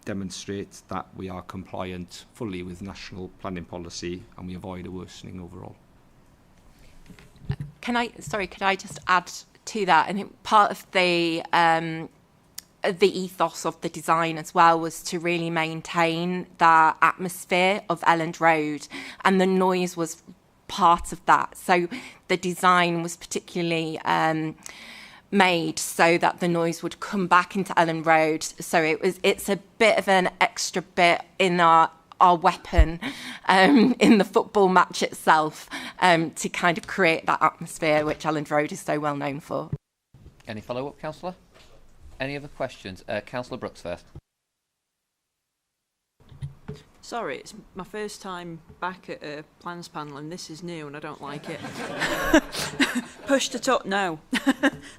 demonstrate that we are compliant fully with national planning policy and we avoid a worsening overall. Could I just add to that? I think part of the ethos of the design as well was to really maintain the atmosphere of Elland Road, and the noise was part of that. So the design was particularly made so that the noise would come back into Elland Road. So it's a bit of an extra bit in our weapon in the football match itself, to kind of create that atmosphere which Elland Road is so well known for. Any follow-up, Councillor? Any other questions? Councillor Brooks first. Sorry, it's my first time back at a plans panel and this is new and I don't like it. Push to talk? No.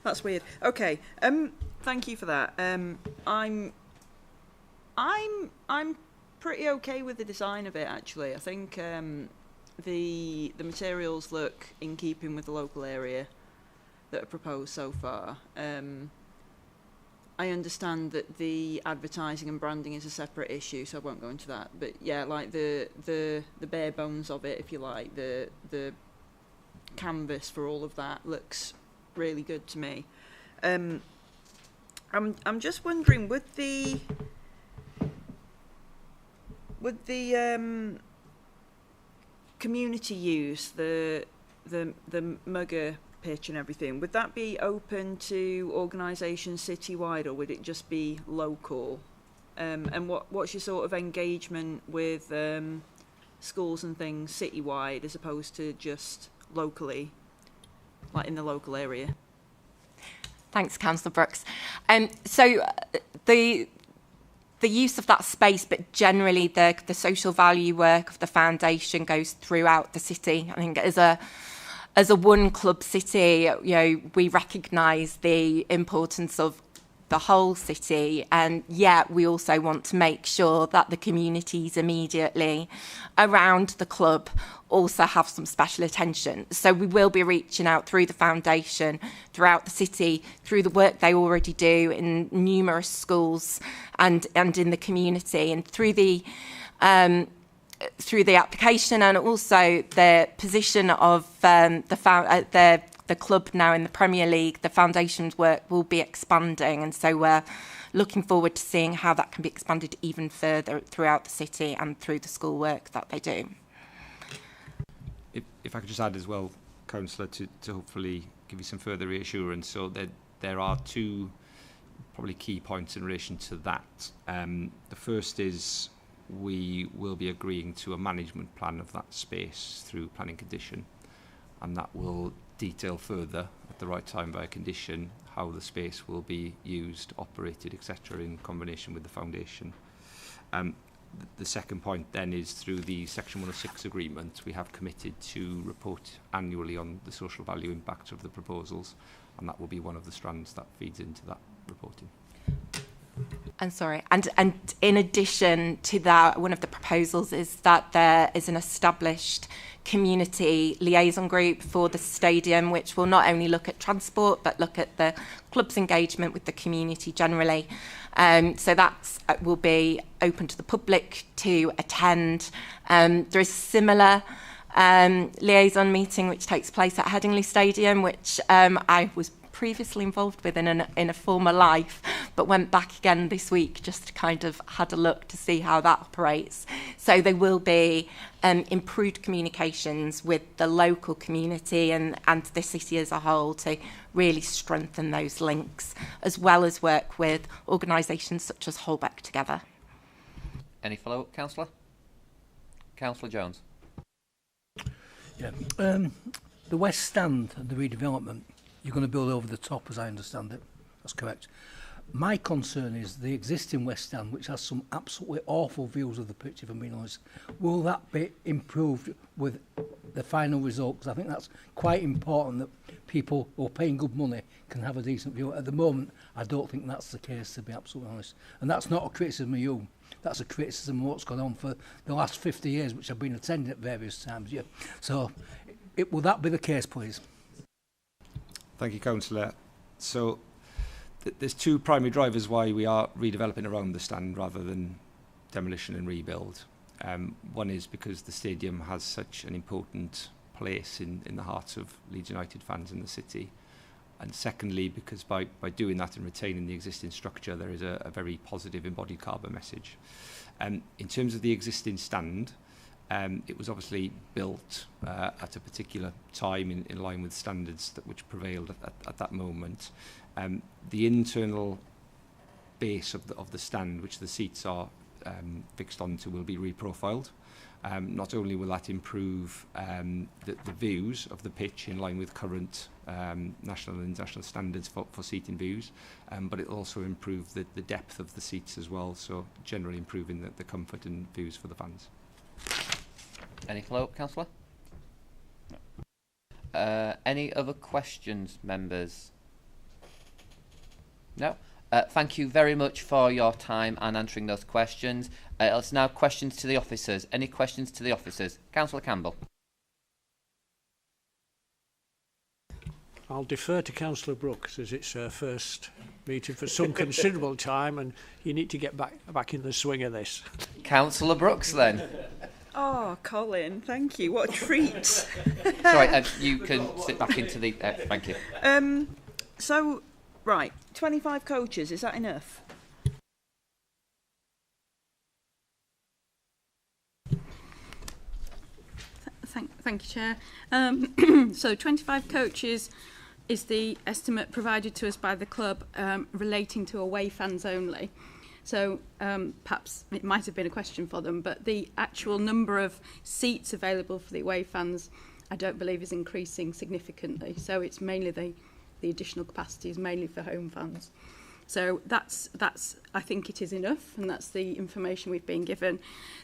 That's weird. Okay. Thank you for that. I'm pretty okay with the design of it, actually. I think the materials look in keeping with the local area that are proposed so far. I understand that the advertising and branding is a separate issue, so I won't go into that. But yeah, like the bare bones of it, if you like, the canvas for all of that looks really good to me. I'm just wondering, with the community use, the mugger pitch and everything, would that be open to organisations citywide, or would it just be local? And what's your sort of engagement with schools and things citywide as opposed to just locally, like in the local area? Thanks, Councillor Brooks. So the use of that space, but generally the social value work of the foundation goes throughout the city. I think as a one club city, we recognise the importance of the whole city, and yet we also want to make sure that the communities immediately around the club also have some special attention. So we will be reaching out through the foundation, throughout the city, through the work they already do in numerous schools and in the community, and through the application and also the position of the club now in the Premier League. The foundation's work will be expanding, and so we're looking forward to seeing how that can be expanded even further throughout the city and through the school work that they do. If I could just add as well, Councillor, to hopefully give you some further reassurance, so that there are two probably key points in relation to that. The first is we will be agreeing to a management plan of that space through planning condition, and that will detail further at the right time by a condition how the space will be used, operated, etc. in combination with the foundation. The second point then is through the Section 106 agreement, we have committed to report annually on the social value impact of the proposals, and that will be one of the strands that feeds into that reporting. And in addition to that, one of the proposals is that there is an established community liaison group for the stadium, which will not only look at transport but look at the club's engagement with the community generally. So that will be open to the public to attend. There is a similar liaison meeting which takes place at Headingley Stadium, which I was previously involved with in a former life, but went back again this week just to kind of had a look to see how that operates. So there will be improved communications with the local community and the city as a whole to really strengthen those links, as well as work with organisations such as Holbeck Together. Any follow-up, Councillor? Councillor Jones. Yeah, the West Stand and the redevelopment, you're going to build over the top, as I understand it. That's correct. My concern is the existing West Stand, which has some absolutely awful views of the pitch, if I'm being honest. Will that be improved with the final result? Because I think that's quite important that people who are paying good money can have a decent view. At the moment, I don't think that's the case, to be absolutely honest. And that's not a criticism of you. That's a criticism of what's gone on for the last 50 years, which I've been attending at various times. Yeah. So, will that be the case, please? Thank you, Councillor. So there's two primary drivers why we are redeveloping around the stand rather than demolition and rebuild. One is because the stadium has such an important place in the hearts of Leeds United fans in the city. And secondly, because by doing that and retaining the existing structure, there is a very positive embodied carbon message. In terms of the existing stand, it was obviously built at a particular time in line with standards which prevailed at that moment. The internal base of the stand, which the seats are fixed onto, will be reprofiled. Not only will that improve the views of the pitch in line with current national and international standards for seating views, but it will also improve the depth of the seats as well, so generally improving the comfort and views for the fans. Any follow-up, Councillor? No. Any other questions, members? No? Thank you very much for your time and answering those questions. Let's now questions to the officers. Any questions to the officers? Councillor Campbell. I'll defer to Councillor Brooks, as it's her first meeting for some considerable time, and you need to get back in the swing of this. Councillor Brooks, then. Oh, Colin, thank you. What a treat. Sorry, you can sit back into the... thank you. So, right, 25 coaches, is that enough? Thank you, Chair. So 25 coaches is the estimate provided to us by the club relating to away fans only. So perhaps it might have been a question for them, but the actual number of seats available for the away fans, I don't believe is increasing significantly. So it's mainly the additional capacity is mainly for home fans. So that's I think it is enough, and that's the information we've been given.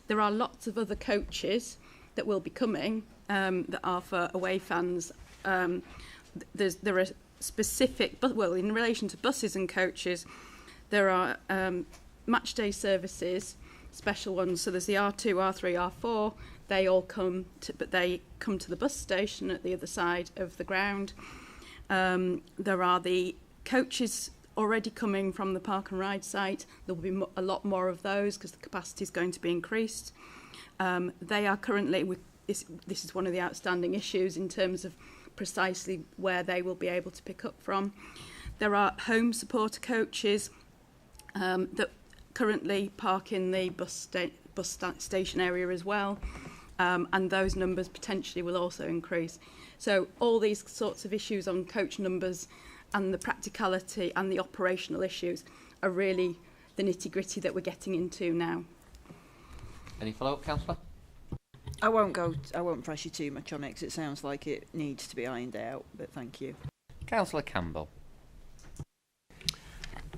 There are lots of other coaches that will be coming that are for away fans. There are specific, but well, in relation to buses and coaches, there are match day services, special ones. So there's the R2, R3, R4. They all come to, but they come to the bus station at the other side of the ground. There are the coaches already coming from the park and ride site. There will be a lot more of those because the capacity is going to be increased. They are currently, this is one of the outstanding issues in terms of precisely where they will be able to pick up from. There are home supporter coaches that currently park in the bus station area as well, and those numbers potentially will also increase. So all these sorts of issues on coach numbers and the practicality and the operational issues are really the nitty-gritty that we're getting into now. Any follow-up, Councillor? I won't press you too much on it because it sounds like it needs to be ironed out, but thank you. Councillor Campbell.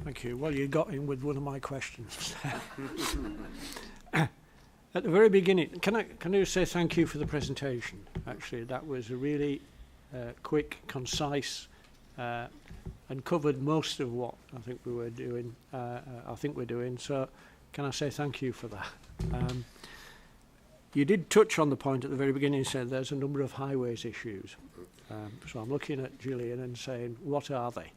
Thank you. Well, you got in with one of my questions. At the very beginning, can I say thank you for the presentation? Actually, that was a really quick, concise, and covered most of what I think we were doing. we're doing. So, can I say thank you for that? You did touch on the point at the very beginning. You said there's a number of highways issues. So I'm looking at Gillian and saying, what are they?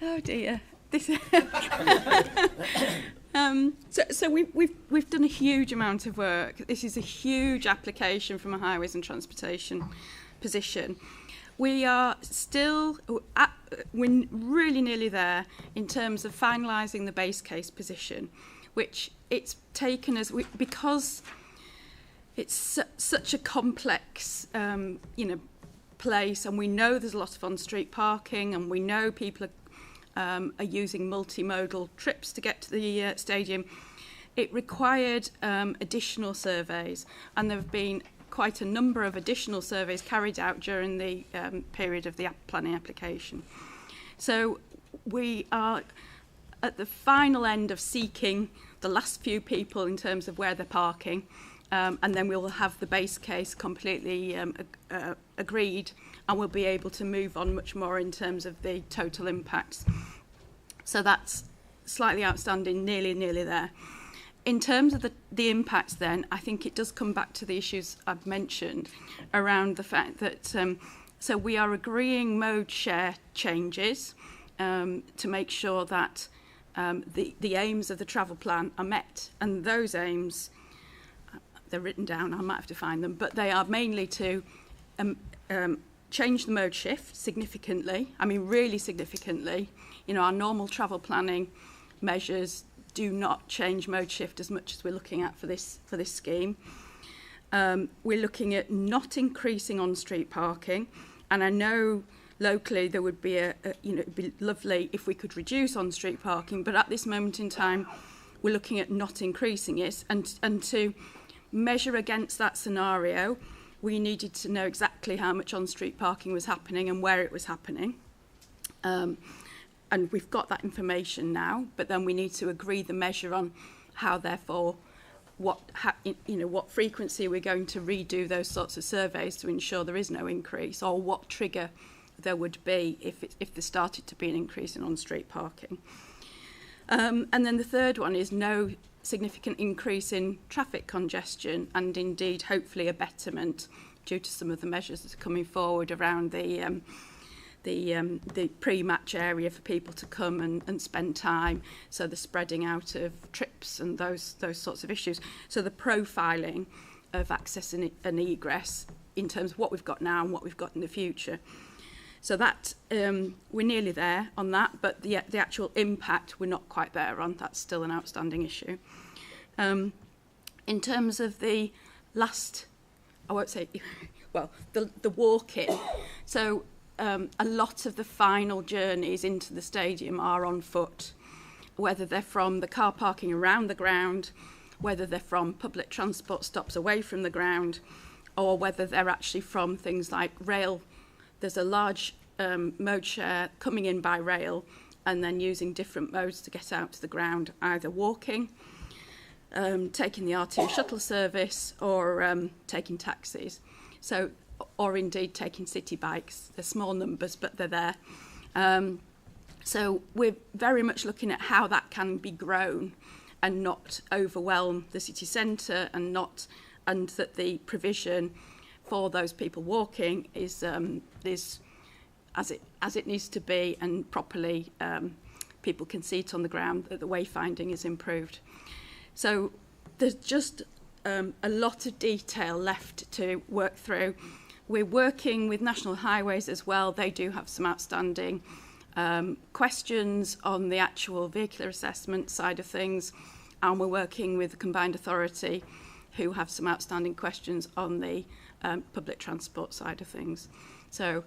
Oh dear. So we've done a huge amount of work. This is a huge application from a highways and transportation position. We are still, we're really nearly there in terms of finalising the base case position, which it's taken us, because it's such a complex, place, and we know there's a lot of on-street parking, and we know people are using multimodal trips to get to the stadium. It required additional surveys, and there have been quite a number of additional surveys carried out during the period of the planning application. So we are at the final end of seeking the last few people in terms of where they're parking, and then we'll have the base case completely agreed, and we'll be able to move on much more in terms of the total impacts. So that's slightly outstanding, nearly there. In terms of the impacts then, I think it does come back to the issues I've mentioned around the fact that, so we are agreeing mode share changes to make sure that the aims of the travel plan are met. And those aims, they're written down, I might have to find them, but they are mainly to change the mode shift significantly, I mean really significantly. Our normal travel planning measures do not change mode shift as much as we're looking at for this scheme. We're looking at not increasing on-street parking, and I know locally there would be it'd be lovely if we could reduce on-street parking, but at this moment in time we're looking at not increasing it, and to measure against that scenario we needed to know exactly how much on-street parking was happening and where it was happening. And we've got that information now, but then we need to agree the measure on how, therefore, what frequency we're going to redo those sorts of surveys to ensure there is no increase, or what trigger there would be if there started to be an increase in on-street parking. And then the third one is no significant increase in traffic congestion, and indeed hopefully a betterment due to some of the measures that are coming forward around the pre-match area for people to come and spend time, so the spreading out of trips and those sorts of issues. So the profiling of access and egress in terms of what we've got now and what we've got in the future. So that we're nearly there on that, but the actual impact we're not quite there on. That's still an outstanding issue. In terms of the last, I won't say, well, the walk-in. So a lot of the final journeys into the stadium are on foot, whether they're from the car parking around the ground, whether they're from public transport stops away from the ground, or whether they're actually from things like rail. There's a large mode share coming in by rail and then using different modes to get out to the ground, either walking, taking the R2 shuttle service, or taking taxis. So, or indeed taking city bikes. They're small numbers, but they're there. So we're very much looking at how that can be grown and not overwhelm the city centre, and that the provision for those people walking is as it needs to be, and properly people can see it on the ground, that the wayfinding is improved. So there's just a lot of detail left to work through. We're working with National Highways as well. They do have some outstanding questions on the actual vehicular assessment side of things, and we're working with the Combined Authority, who have some outstanding questions on the public transport side of things. So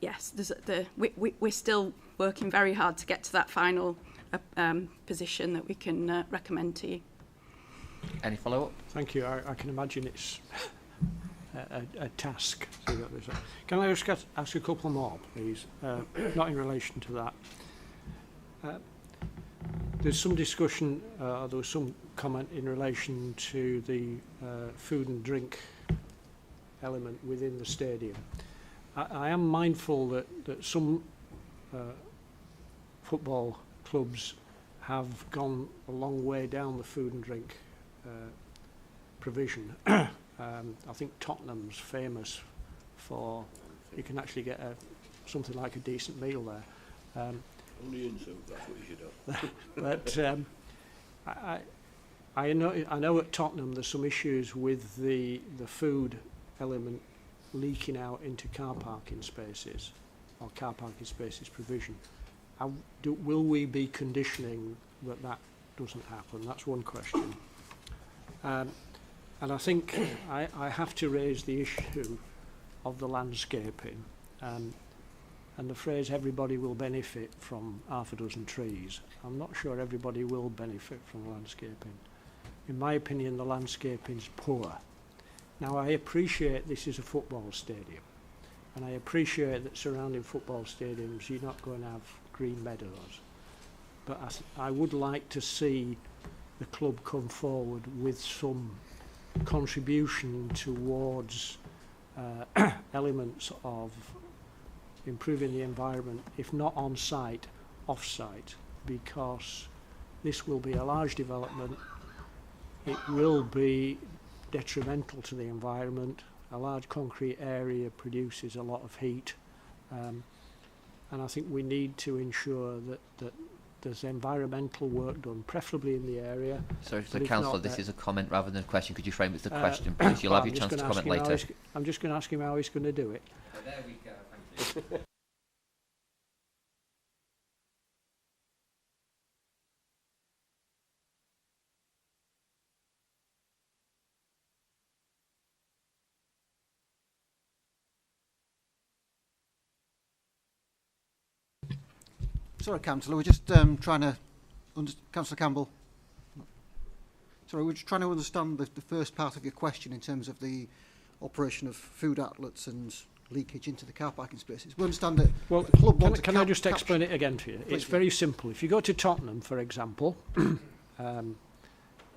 yes, we're still working very hard to get to that final position that we can recommend to you. Any follow-up? Thank you. I can imagine it's a task. Can I just ask a couple more, please? Not in relation to that. There's some discussion, there was some comment in relation to the food and drink element within the stadium. I am mindful that some football clubs have gone a long way down the food and drink provision. I think Tottenham's famous for, you can actually get something like a decent meal there. Only in soup, that's what you should have. But I know at Tottenham there's some issues with the food element leaking out into car parking spaces, or car parking spaces provision. Will we be conditioning that doesn't happen? That's one question. And I think I have to raise the issue of the landscaping. And the phrase everybody will benefit from half a dozen trees. I'm not sure everybody will benefit from landscaping. In my opinion, the landscaping's poor. Now, I appreciate this is a football stadium, and I appreciate that surrounding football stadiums you're not going to have green meadows. But I would like to see the club come forward with some contribution towards elements of improving the environment, if not on site, off site, because this will be a large development. It will be detrimental to the environment. A large concrete area produces a lot of heat, and I think we need to ensure that there's environmental work done, preferably in the area. Sorry, so Councillor, this is a comment rather than a question. Could you frame it as a question, please? You'll have your chance to comment later. I'm just going to ask him how he's going to do it. Oh, there we go, thank you. Sorry, Councillor, we're just trying to Councillor Campbell. Sorry, we're just trying to understand the first part of your question in terms of the operation of food outlets and leakage into the car parking spaces. We understand that well, the club can I just explain it again to you? It's very simple. If you go to Tottenham, for example,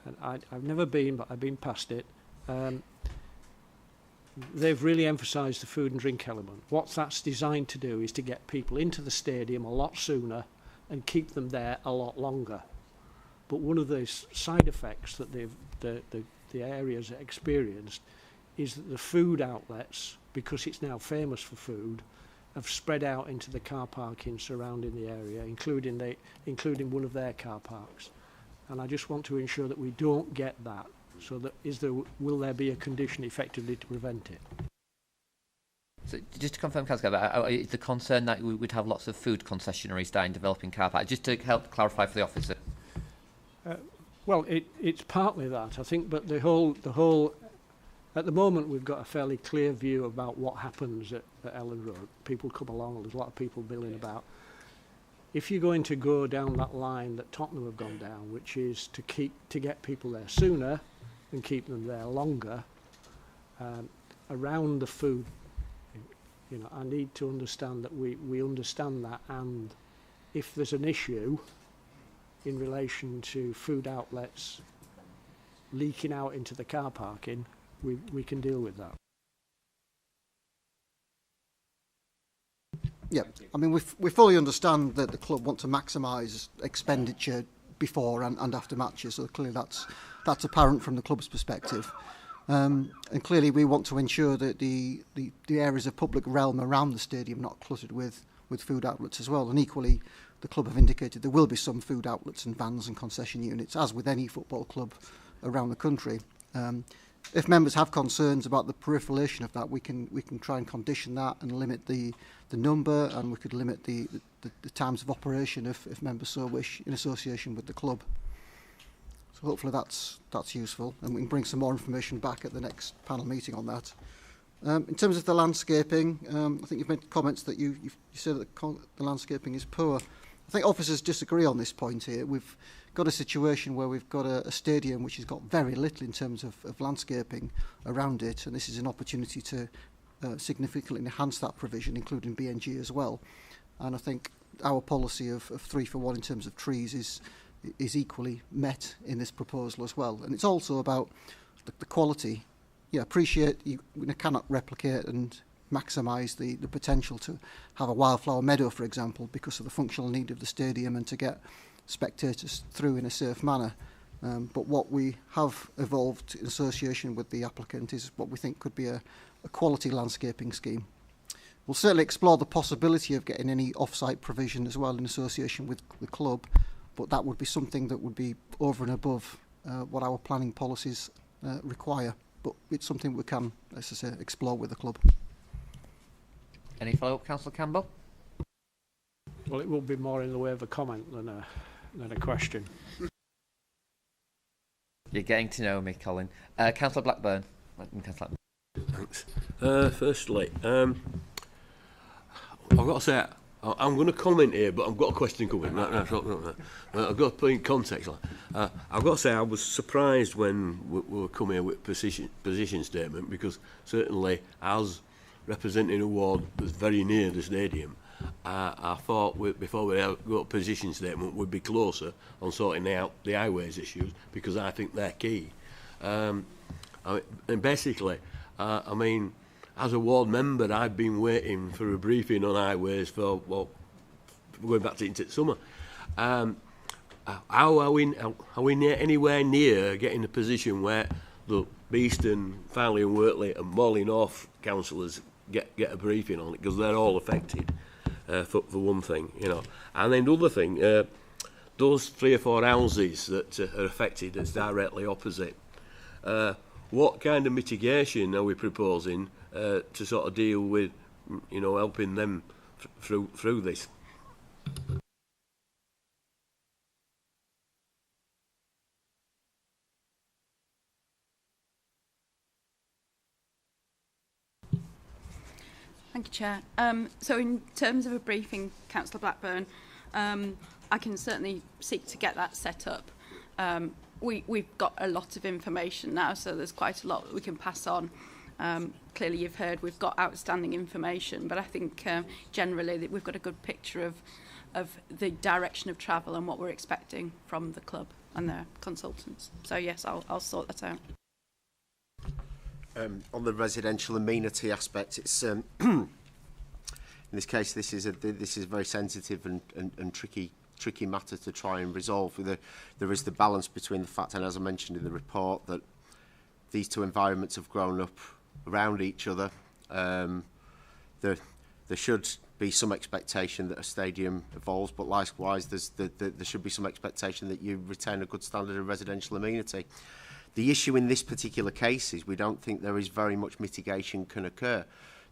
and I've never been, but I've been past it. They've really emphasised the food and drink element. What that's designed to do is to get people into the stadium a lot sooner and keep them there a lot longer. But one of the side effects that the areas experienced is that the food outlets, because it's now famous for food, have spread out into the car parking surrounding the area, including one of their car parks. And I just want to ensure that we don't get that. So that will there be a condition effectively to prevent it? So just to confirm, Councillor, is the concern that we would have lots of food concessionaries down developing car parks? Just to help clarify for the officer. Well, it's partly that, I think, but the whole at the moment we've got a fairly clear view about what happens at Ellen Road. People come along, there's a lot of people milling about. If you're going to go down that line that Tottenham have gone down, which is to get people there sooner and keep them there longer, around the food, you know, I need to understand that we understand that, and if there's an issue in relation to food outlets leaking out into the car parking, we can deal with that. Yeah, I mean, we fully understand that the club want to maximise expenditure before and after matches, so clearly that's apparent from the club's perspective. And clearly we want to ensure that the areas of public realm around the stadium are not cluttered with food outlets as well. And equally, the club have indicated there will be some food outlets and vans and concession units, as with any football club around the country. If members have concerns about the proliferation of that, we can try and condition that and limit the number, and we could limit the times of operation if members so wish, in association with the club. So hopefully that's useful, and we can bring some more information back at the next panel meeting on that. In terms of the landscaping, I think you've made comments that you said that the landscaping is poor. I think officers disagree on this point here. We've got a situation where we've got a stadium which has got very little in terms of landscaping around it, and this is an opportunity to significantly enhance that provision, including BNG as well. And I think our policy of 3 for 1 in terms of trees is equally met in this proposal as well. And it's also about the quality. Yeah, appreciate you cannot replicate and maximise the potential to have a wildflower meadow, for example, because of the functional need of the stadium and to get spectators through in a safe manner. But what we have evolved in association with the applicant is what we think could be a quality landscaping scheme. We'll certainly explore the possibility of getting any off-site provision as well in association with the club, but that would be something that would be over and above what our planning policies require. But it's something we can, as I say, explore with the club. Any follow-up, Councillor Campbell? Well, it will be more in the way of a comment than a question. You're getting to know me, Colin. Councillor Blackburn. Thanks. Firstly, I've got to say, I'm going to comment here, but I've got a question coming. I've got to put in context. I've got to say, I was surprised when we were coming here with position statement, because certainly as representing a ward that's very near the stadium, I thought before we got a position statement we'd be closer on sorting out the highways issues, because I think they're key. And basically, I mean, as a ward member, I've been waiting for a briefing on highways for, well, going back to into summer. How are we anywhere near getting a position where the Beeston, Farley and Wortley and Morley North councillors get a briefing on it, because they're all affected, for one thing, you know. And then the other thing, those 3 or 4 houses that are affected that's directly opposite, what kind of mitigation are we proposing to sort of deal with, you know, helping them through this? Thank you, Chair. So in terms of a briefing, Councillor Blackburn, I can certainly seek to get that set up. We've got a lot of information now, so there's quite a lot that we can pass on. Clearly, you've heard we've got outstanding information, but I think generally that we've got a good picture of the direction of travel and what we're expecting from the club. and their consultants. So yes, I'll sort that out. On the residential amenity aspect, it's in this case this is a very sensitive and tricky matter to try and resolve. There is the balance between the fact, and as I mentioned in the report, that these two environments have grown up around each other. There should be some expectation that a stadium evolves, but likewise there should be some expectation that you retain a good standard of residential amenity. The issue in this particular case is we don't think there is very much mitigation can occur.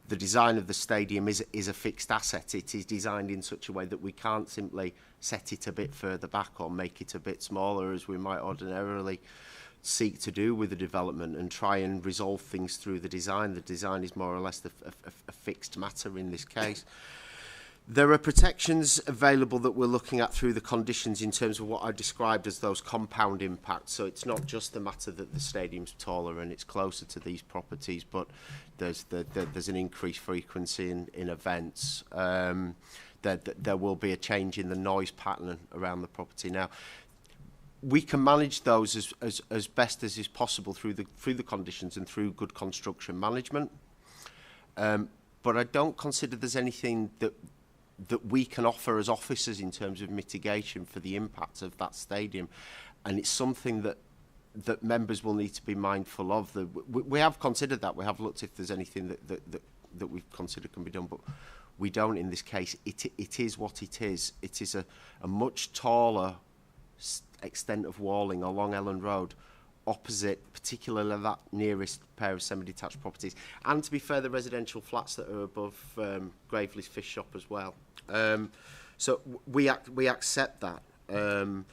The design of the stadium is a fixed asset. It is designed in such a way that we can't simply set it a bit further back or make it a bit smaller, as we might ordinarily seek to do with the development, and try and resolve things through the design. The design is more or less a fixed matter in this case. There are protections available that we're looking at through the conditions in terms of what I described as those compound impacts. So it's not just the matter that the stadium's taller and it's closer to these properties, but there's an increased frequency in events. There will be a change in the noise pattern around the property. Now, we can manage those as best as is possible through the conditions and through good construction management. But I don't consider there's anything that we can offer as officers in terms of mitigation for the impact of that stadium, and it's something that members will need to be mindful of. We have considered that. We have looked if there's anything that we've considered can be done, but we don't in this case. It is what it is. It is a much taller extent of walling along Elland Road, opposite particularly that nearest pair of semi-detached properties, and to be fair, the residential flats that are above Gravely's fish shop as well. So we accept that, and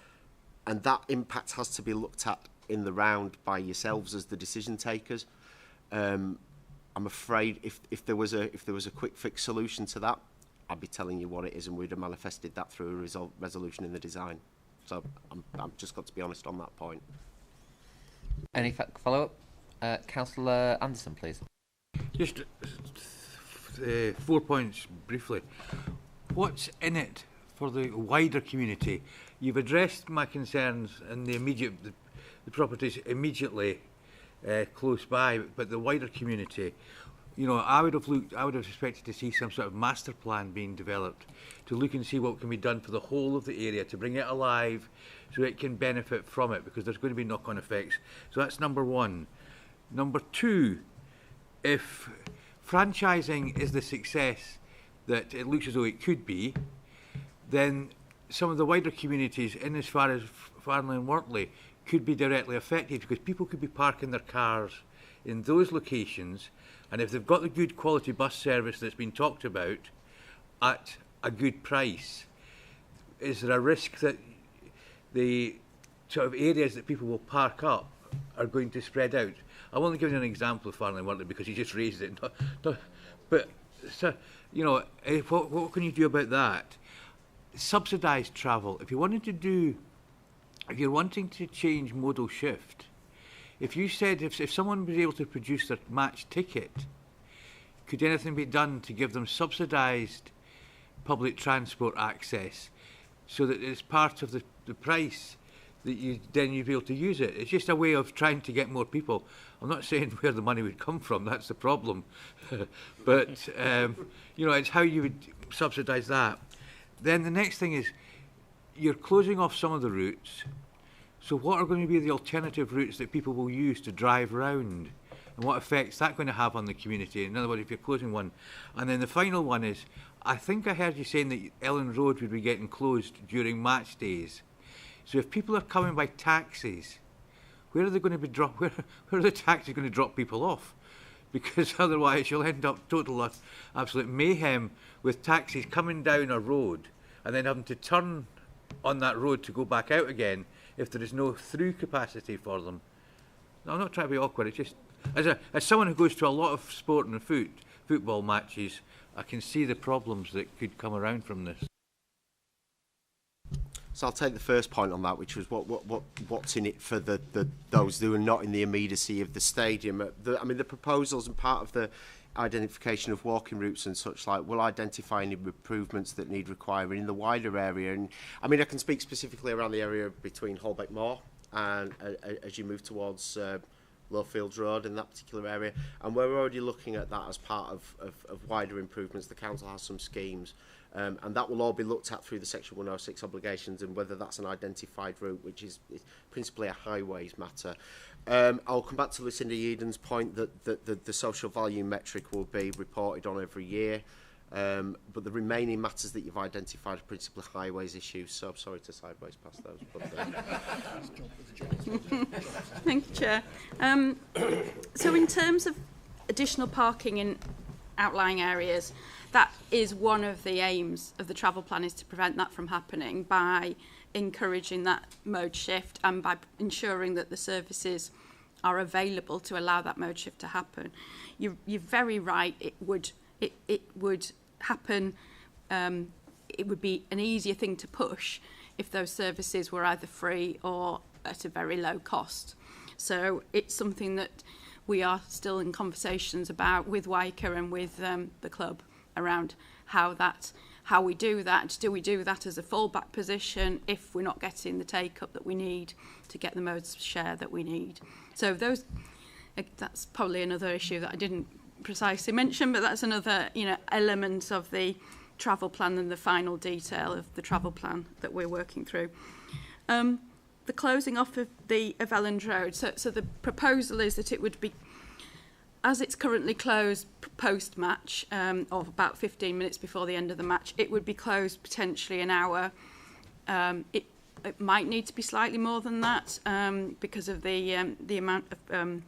that impact has to be looked at in the round by yourselves as the decision takers. I'm afraid if there was a quick fix solution to that, I'd be telling you what it is, and we'd have manifested that through a resolution in the design. So I'm just got to be honest on that point. Any follow-up? Councillor Anderson, please. Just 4 points briefly. What's in it for the wider community? You've addressed my concerns in the properties immediately close by, but the wider community, you know, I would have expected to see some sort of master plan being developed to look and see what can be done for the whole of the area, to bring it alive so it can benefit from it, because there's going to be knock-on effects. So that's number one. Number two, if franchising is the success that it looks as though it could be, then some of the wider communities in as far as Farnley and Wortley could be directly affected, because people could be parking their cars in those locations, and if they've got the good quality bus service that's been talked about at a good price, is there a risk that the sort of areas that people will park up are going to spread out? I'm only giving you an example of Farnley and Wortley because you just raised it. But so, you know, what can you do about that? Subsidised travel. If you're wanting to change modal shift, if you said if someone was able to produce their match ticket, could anything be done to give them subsidised public transport access so that it's part of the price that you'd be able to use it? It's just a way of trying to get more people. I'm not saying where the money would come from, that's the problem. But, you know, it's how you would subsidise that. Then the next thing is you're closing off some of the routes. So what are going to be the alternative routes that people will use to drive round? And what effects that going to have on the community? In other words, if you're closing one. And then the final one is, I think I heard you saying that Elland Road would be getting closed during match days. So if people are coming by taxis, where are they going to be where are the taxis going to drop people off? Because otherwise you'll end up total absolute mayhem with taxis coming down a road and then having to turn on that road to go back out again if there is no through capacity for them. Now, I'm not trying to be awkward, it's just as someone who goes to a lot of sport and football matches, I can see the problems that could come around from this. So I'll take the first point on that, which was what's in it for those who are not in the immediacy of the stadium. The proposals and part of the identification of walking routes and such like, will identify any improvements that need requiring in the wider area. And I mean, I can speak specifically around the area between Holbeck Moor and as you move towards Lowfields Road in that particular area, and we're already looking at that as part of wider improvements. The council has some schemes, and that will all be looked at through the Section 106 obligations, and whether that's an identified route, which is principally a highways matter. I'll come back to Lucinda Yeadon's point that the social value metric will be reported on every year, but the remaining matters that you've identified are principally highways issues, so I'm sorry to sideways past those. But, Thank you, Chair. So in terms of additional parking in outlying areas, that is one of the aims of the travel plan, is to prevent that from happening by encouraging that mode shift and by ensuring that the services are available to allow that mode shift to happen. You're very right, it would happen, it would be an easier thing to push if those services were either free or at a very low cost. So it's something that we are still in conversations about with WICA and with the club around how we do that. Do we do that as a fallback position if we're not getting the take-up that we need to get the modes share that we need? So that's probably another issue that I didn't precisely mention, but that's another element of the travel plan and the final detail of the travel plan that we're working through. The closing off of Elland Road, so the proposal is that it would be, as it's currently closed post-match, or about 15 minutes before the end of the match, it would be closed potentially an hour. It might need to be slightly more than that because of the amount of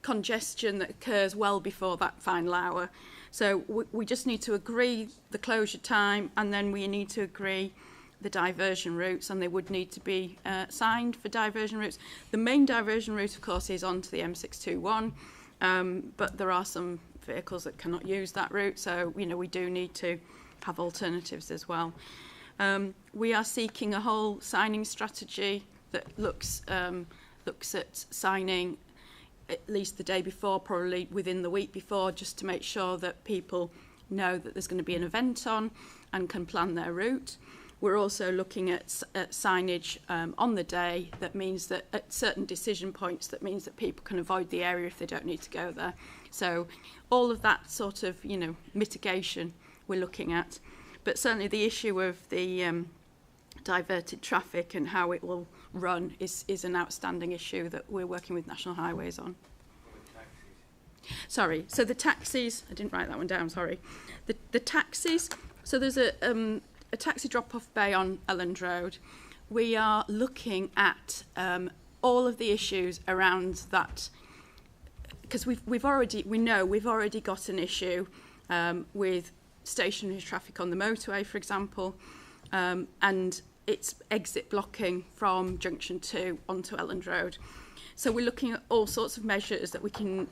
congestion that occurs well before that final hour. So we just need to agree the closure time, and then we need to agree the diversion routes, and they would need to be signed for diversion routes. The main diversion route, of course, is onto the M621, but there are some vehicles that cannot use that route, so we do need to have alternatives as well. We are seeking a whole signing strategy that looks at signing at least the day before, probably within the week before, just to make sure that people know that there's going to be an event on and can plan their route. We're also looking at signage on the day that means that at certain decision points, that means that people can avoid the area if they don't need to go there. So all of that sort of, mitigation we're looking at. But certainly the issue of the diverted traffic and how it will run is an outstanding issue that we're working with National Highways on. Sorry, so the taxis, I didn't write that one down, sorry. The taxis, so there's a taxi drop-off bay on Elland Road. We are looking at all of the issues around that, because we've already got an issue with stationary traffic on the motorway, for example, and it's exit blocking from Junction 2 onto Elland Road. So we're looking at all sorts of measures that we can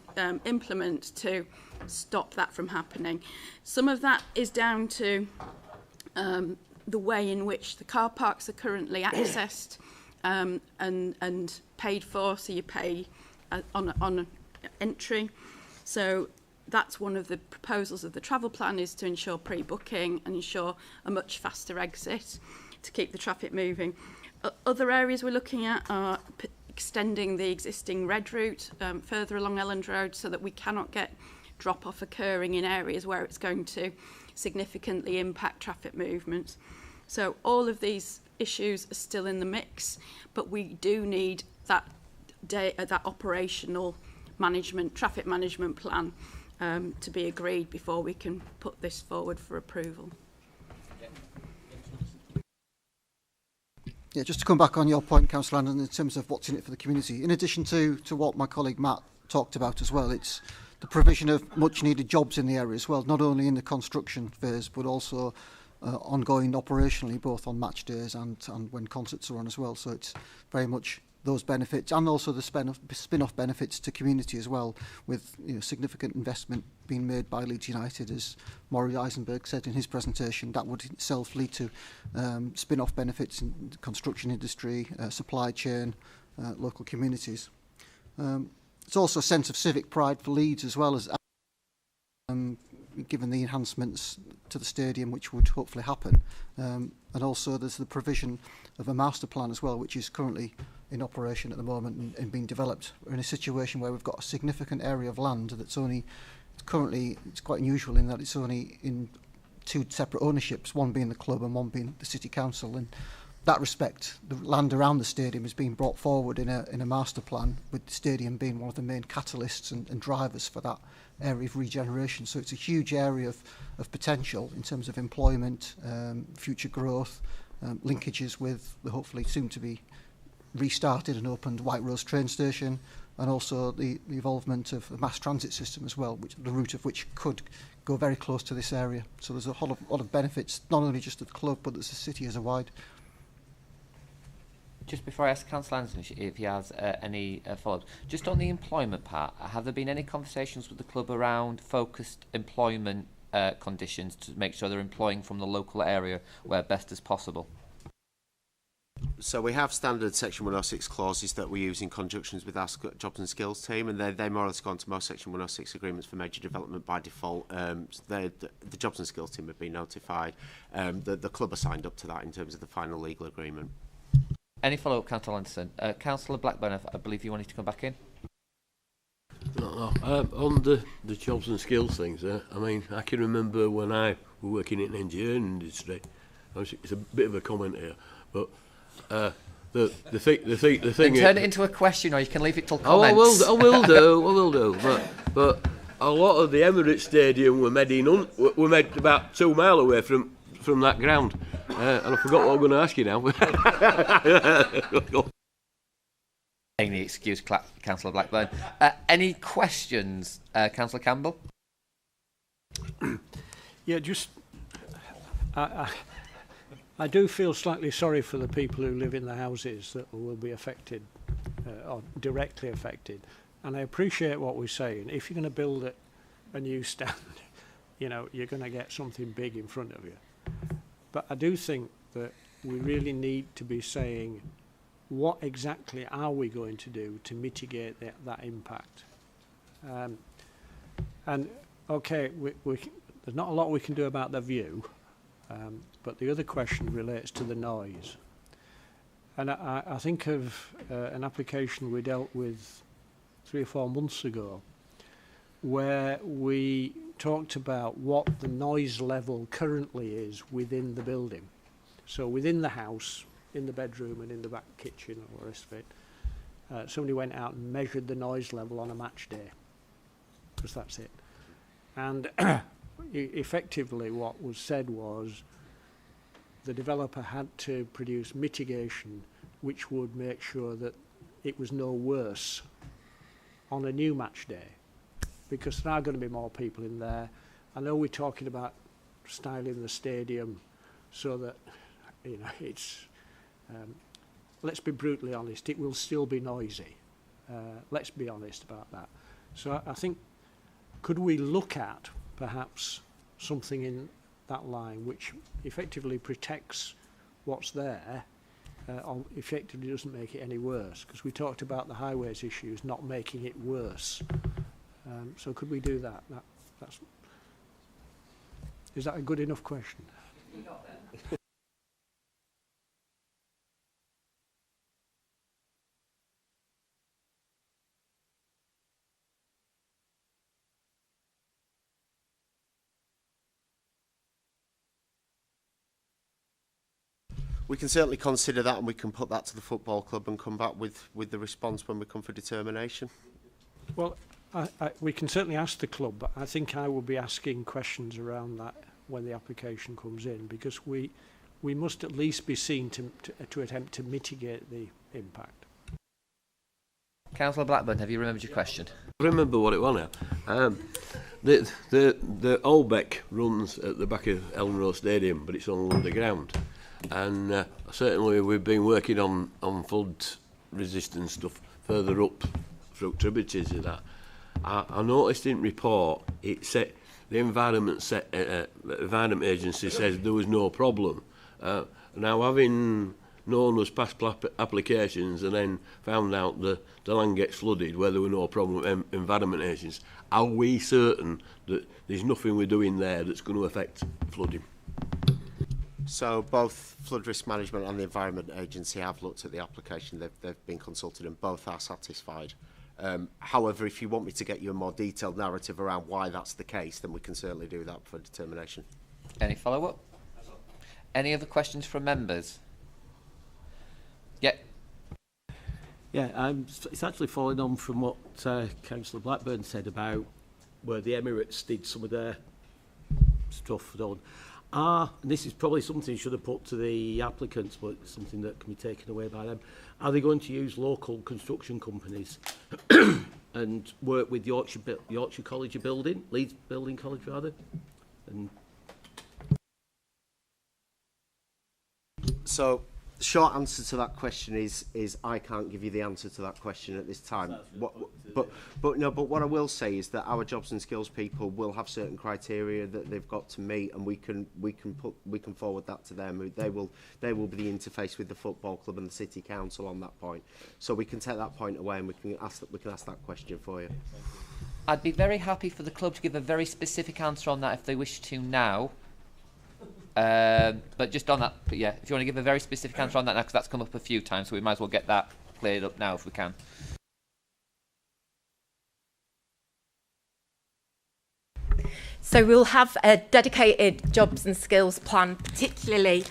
implement to stop that from happening. Some of that is down to the way in which the car parks are currently accessed and paid for, so you pay on entry. So that's one of the proposals of the travel plan, is to ensure pre-booking and ensure a much faster exit to keep the traffic moving. Other areas we're looking at are extending the existing red route further along Elland Road so that we cannot get drop-off occurring in areas where it's going to significantly impact traffic movements. So all of these issues are still in the mix, but we do need that operational management, traffic management plan to be agreed before we can put this forward for approval. Yeah, just to come back on your point, Councillor Landon, in terms of what's in it for the community. In addition to what my colleague Matt talked about as well, it's the provision of much needed jobs in the area as well, not only in the construction phase, but also ongoing operationally, both on match days and when concerts are on as well. So it's very much those benefits, and also the spin-off benefits to community as well, with significant investment being made by Leeds United, as Maury Eisenberg said in his presentation. That would itself lead to spin-off benefits in the construction industry, supply chain, local communities. There's also a sense of civic pride for Leeds as well, as given the enhancements to the stadium which would hopefully happen. And also there's the provision of a master plan as well, which is currently in operation at the moment and being developed. We're in a situation where we've got a significant area of land that's only currently, it's quite unusual in that it's only in 2 separate ownerships, one being the club and one being the city council. And that respect, the land around the stadium is being brought forward in a master plan, with the stadium being one of the main catalysts and drivers for that area of regeneration. So it's a huge area of potential in terms of employment, future growth, linkages with the hopefully soon to be restarted and opened White Rose train station, and also the involvement of the mass transit system as well, which the route of which could go very close to this area. So there's a lot of benefits, not only just to the club, but as a city as a wide. Just before I ask Councillor Anderson if he has any follow-ups, just on the employment part, have there been any conversations with the club around focused employment conditions to make sure they're employing from the local area where best as possible? So we have standard Section 106 clauses that we use in conjunctions with our jobs and skills team, and they more or less go on to most Section 106 agreements for major development by default. The jobs and skills team have been notified. The club are signed up to that in terms of the final legal agreement. Any follow-up, Councillor Anderson? Councillor Blackburn, I believe you wanted to come back in. No. On the jobs and skills things, I mean, I can remember when I was working in the engineering industry. It's a bit of a comment here, but the thing. Turn it into a question, or you can leave it till comments. I will do. But a lot of the Emirates Stadium were made about 2 miles away from that ground, and I forgot what I'm going to ask you now. Taking the excuse, Councillor Blackburn. Any questions, Councillor Campbell? Yeah, just I do feel slightly sorry for the people who live in the houses that will be affected or directly affected, and I appreciate what we're saying. If you're going to build a new stand, you know, you're going to get something big in front of you. But I do think that we really need to be saying, what exactly are we going to do to mitigate that impact? And okay, there's not a lot we can do about the view, but the other question relates to the noise. And I think of an application we dealt with 3 or 4 months ago, where we talked about what the noise level currently is within the building. So within the house, in the bedroom and in the back kitchen and all the rest of it, somebody went out and measured the noise level on a match day, because that's it. And effectively what was said was the developer had to produce mitigation which would make sure that it was no worse on a new match day, because there are going to be more people in there. I know we're talking about styling the stadium so that, you know, it's, let's be brutally honest, it will still be noisy. Let's be honest about that. So I think, could we look at perhaps something in that line which effectively protects what's there, or effectively doesn't make it any worse? Because we talked about the highways issues not making it worse. So could we do that? Is that a good enough question? We can certainly consider that, and we can put that to the football club and come back with the response when we come for determination. Well, we can certainly ask the club, but I think I will be asking questions around that when the application comes in, because we must at least be seen to attempt to mitigate the impact. Councillor Blackburn, have you remembered your question? I remember what it was now. The Olbeck runs at the back of Ellen Road Stadium, but it's on underground. And certainly we've been working on flood resistant stuff further up through tributaries of that. I noticed in report it said the environment agency says there was no problem. Now, having known as past applications and then found out the land gets flooded where there were no problem with environment agents, are we certain that there's nothing we're doing there that's going to affect flooding? So both Flood Risk Management and the Environment Agency have looked at the application. They've been consulted and both are satisfied. However, if you want me to get you a more detailed narrative around why that's the case, then we can certainly do that for determination. Any follow-up? Any other questions from members? Yeah. Yeah, it's actually following on from what Councillor Blackburn said about where the Emirates did some of their stuff done. And this is probably something you should have put to the applicants, but it's something that can be taken away by them. Are they going to use local construction companies and work with Yorkshire College of Building, Leeds Building College rather? And so the short answer to that question is I can't give you the answer to that question at this time. But what I will say is that our jobs and skills people will have certain criteria that they've got to meet, and we can forward that to them. They will be the interface with the football club and the city council on that point. So we can take that point away and we can ask that question for you. I'd be very happy for the club to give a very specific answer on that if they wish to now. But just on that, but yeah, if you want to give a very specific answer on that now, because that's come up a few times, so we might as well get that cleared up now if we can. So we'll have a dedicated jobs and skills plan, particularly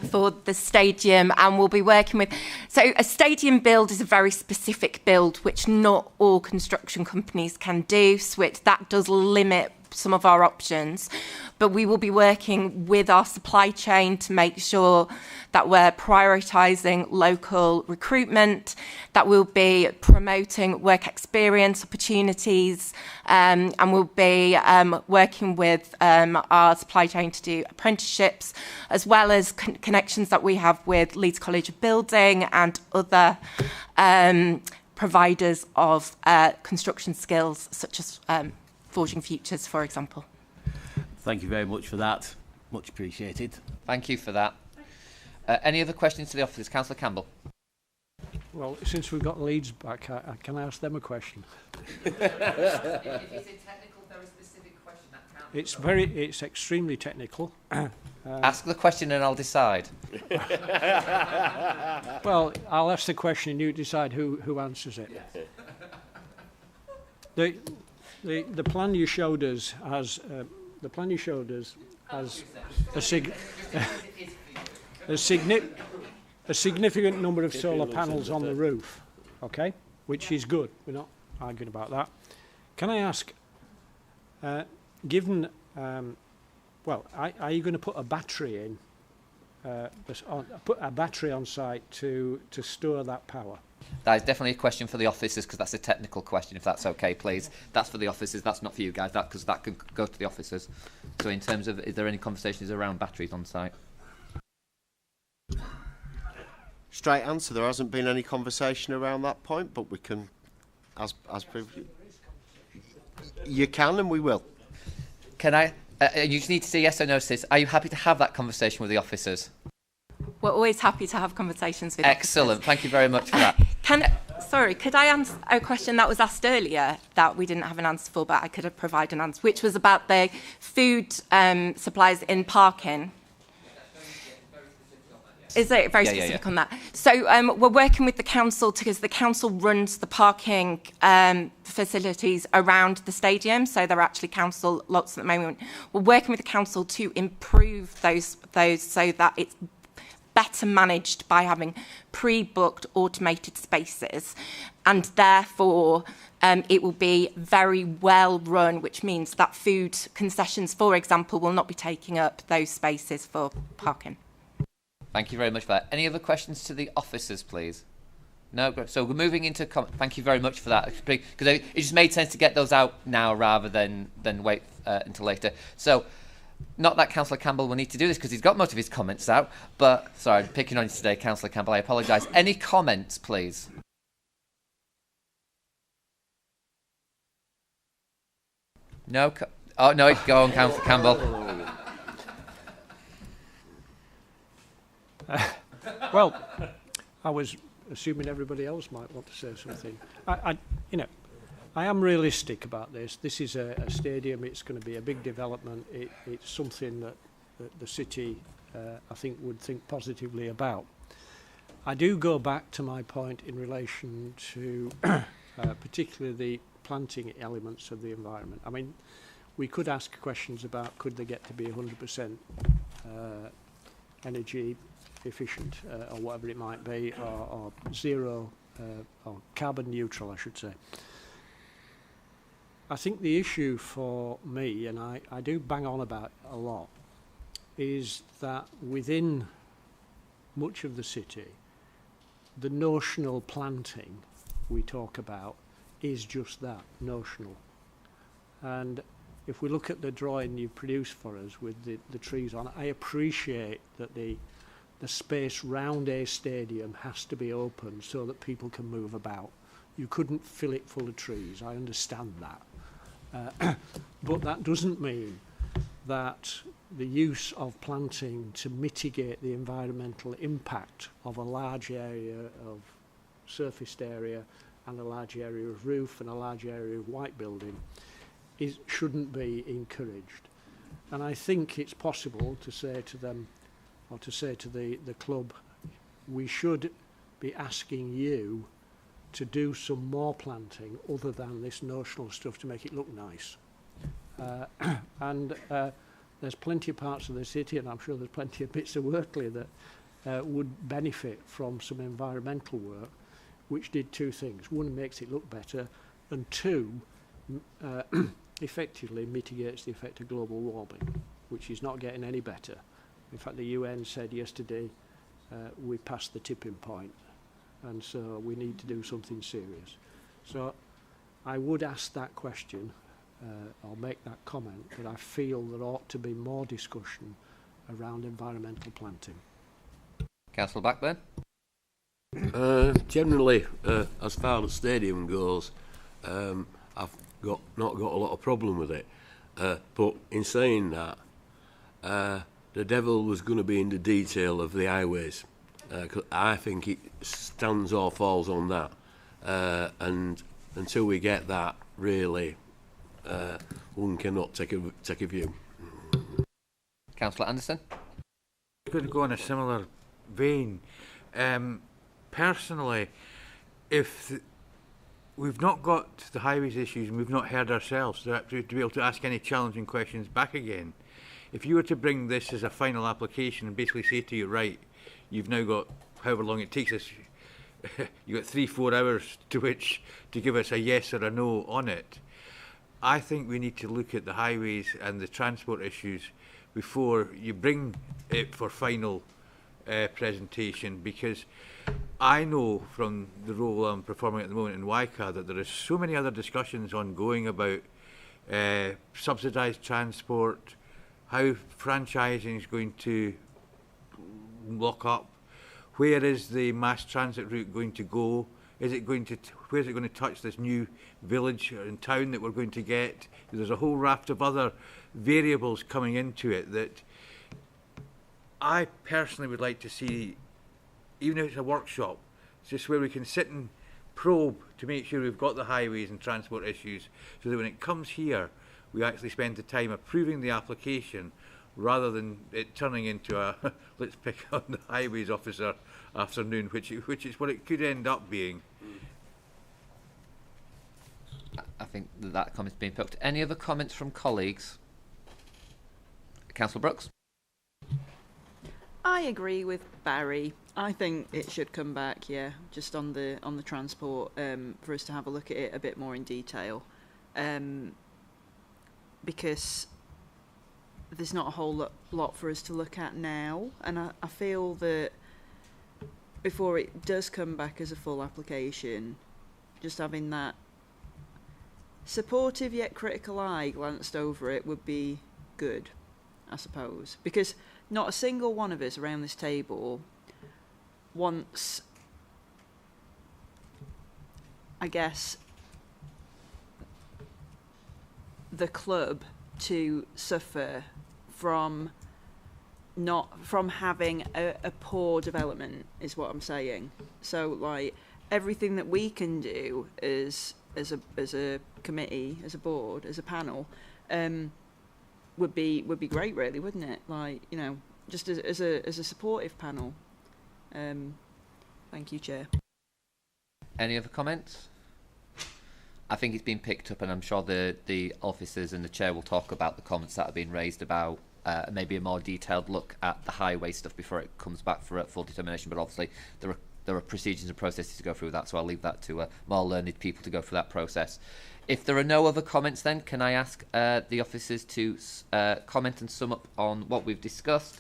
for the stadium, and we'll be working with... So a stadium build is a very specific build, which not all construction companies can do, so that does limit some of our options. But we will be working with our supply chain to make sure that we're prioritising local recruitment, that we'll be promoting work experience opportunities, and we'll be working with our supply chain to do apprenticeships, as well as connections that we have with Leeds College of Building and other providers of construction skills, such as Forging Futures, for example. thank you very much for that. Much appreciated. Thank you for that. Any other questions to the officers? Councillor Campbell. Well, since we've got Leeds back, can I ask them a question? If it's a technical, very specific question, that counts. It's extremely technical. Ask the question and I'll decide. Well, I'll ask the question and you decide who answers it. The plan you showed us has a significant number of solar panels on the roof, okay, which is good. We're not arguing about that. Can I ask, given, well, are you going to put a battery in, put a battery on site to store that power? That is definitely a question for the officers, because that's a technical question, if that's okay, please. That's for the officers, that's not for you guys, because that could go to the officers. So in terms of, is there any conversations around batteries on site? Straight answer, there hasn't been any conversation around that point, but we can, as previously, you can and we will. Can I, you just need to say yes or no to this. Are you happy to have that conversation with the officers? We're always happy to have conversations with Excellent, officers. Thank you very much for that. Sorry, could I answer a question that was asked earlier that we didn't have an answer for, but I could have provided an answer, which was about the food supplies in parking. Is it very specific on that? So we're working with the council because the council runs the parking facilities around the stadium. So they're actually council lots at the moment. We're working with the council to improve those so that it's better managed by having pre-booked automated spaces, and therefore it will be very well run, which means that food concessions, for example, will not be taking up those spaces for parking. Thank you very much for that. Any other questions to the officers, please? No? So we're moving into... Thank you very much for that. Because it just made sense to get those out now rather than wait until later. So, not that Councillor Campbell will need to do this because he's got most of his comments out. But, sorry, I'm picking on you today, Councillor Campbell. I apologise. Any comments, please? No? Oh, no, go on, Councillor Campbell. Well, I was assuming everybody else might want to say something. I am realistic about this. This is a stadium. It's going to be a big development. It's something that the city, I think, would think positively about. I do go back to my point in relation to particularly the planting elements of the environment. I mean, we could ask questions about could they get to be 100% energy efficient or whatever it might be, or zero or carbon neutral, I should say. I think the issue for me, and I do bang on about it a lot, is that within much of the city, the notional planting we talk about is just that, notional. And if we look at the drawing you've produced for us with the trees on, I appreciate that the space round a stadium has to be open so that people can move about. You couldn't fill it full of trees, I understand that. But that doesn't mean that the use of planting to mitigate the environmental impact of a large area of surfaced area and a large area of roof and a large area of white building shouldn't be encouraged. And I think it's possible to say to them, or to say to the club, we should be asking you to do some more planting other than this notional stuff to make it look nice. There's plenty of parts of the city, and I'm sure there's plenty of bits of Workley that would benefit from some environmental work, which did two things. One, makes it look better, and two, effectively mitigates the effect of global warming, which is not getting any better. In fact, the UN said yesterday we passed the tipping point, and so we need to do something serious. So I would ask that question, or make that comment, that I feel there ought to be more discussion around environmental planting. Councillor Blackburn? Generally, as far as stadium goes, I've not got a lot of problem with it. But in saying that, the devil was going to be in the detail of the highways. 'Cause I think it stands or falls on that. And until we get that, really, one cannot take a view. Councillor Anderson? I'm going to go in a similar vein. Personally, if we've not got the highways issues and we've not heard ourselves to be able to ask any challenging questions back again, if you were to bring this as a final application and basically say to you, right, you've now got however long it takes us, you've got 3-4 hours to give us a yes or a no on it. I think we need to look at the highways and the transport issues before you bring it for final presentation, because I know from the role I'm performing at the moment in WICA that there are so many other discussions ongoing about subsidised transport, how franchising is going to lock up, where is the mass transit route going to go, is it going to where is it going to touch this new village and town that we're going to get. There's a whole raft of other variables coming into it that I personally would like to see, even if it's a workshop, just where we can sit and probe to make sure we've got the highways and transport issues, so that when it comes here we actually spend the time approving the application rather than it turning into a let's pick on the highways officer afternoon, which is what it could end up being. I think that comment's been put. Any other comments from colleagues? Councillor Brooks? I agree with Barry. I think it should come back, yeah, just on the transport, for us to have a look at it a bit more in detail, because there's not a whole lot for us to look at now, and I feel that before it does come back as a full application, just having that supportive yet critical eye glanced over it would be good, I suppose, because not a single one of us around this table wants, I guess, the club to suffer from not from having a poor development, is what I'm saying. So like everything that we can do as a committee, as a board, as a panel, would be great, really, wouldn't it? Like, you know, just as a supportive panel. Thank you, Chair. Any other comments? I think it's been picked up, and I'm sure the officers and the chair will talk about the comments that have been raised about maybe a more detailed look at the highway stuff before it comes back for full determination. But obviously there are procedures and processes to go through that, so I'll leave that to more learned people to go through that process. If there are no other comments, then can I ask the officers to comment and sum up on what we've discussed,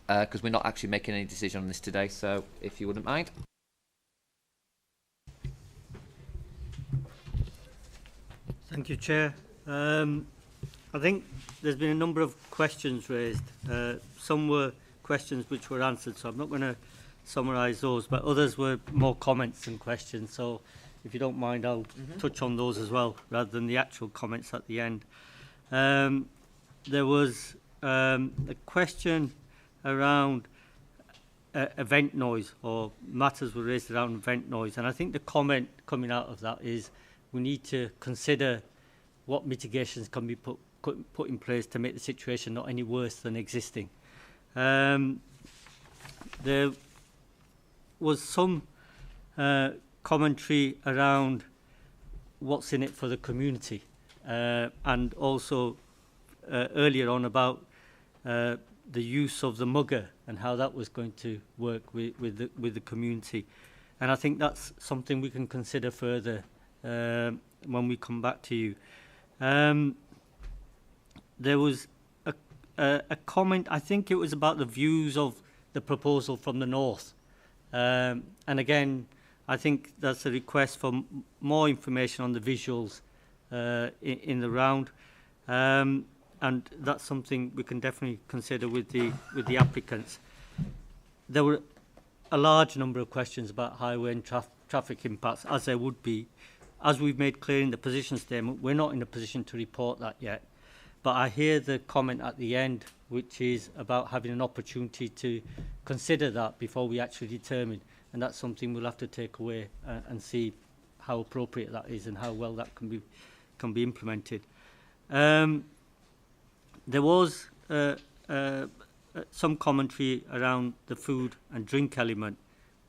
because we're not actually making any decision on this today, so if you wouldn't mind. Thank you, Chair. I think there's been a number of questions raised. Some were questions which were answered, so I'm not going to summarise those, but others were more comments than questions. So if you don't mind, I'll touch on those as well, rather than the actual comments at the end. There was a question around event noise, or matters were raised around event noise, and I think the comment coming out of that is we need to consider what mitigations can be put in place to make the situation not any worse than existing. There was some commentary around what's in it for the community, and also earlier on about the use of the mugger and how that was going to work with the community. And I think that's something we can consider further when we come back to you. There was a comment, I think it was about the views of the proposal from the north. And again, I think that's a request for more information on the visuals in the round. And that's something we can definitely consider with the applicants. There were a large number of questions about highway and traffic impacts, as there would be. As we've made clear in the position statement, we're not in a position to report that yet. But I hear the comment at the end, which is about having an opportunity to consider that before we actually determine. And that's something we'll have to take away and see how appropriate that is and how well that can be implemented. There was some commentary around the food and drink element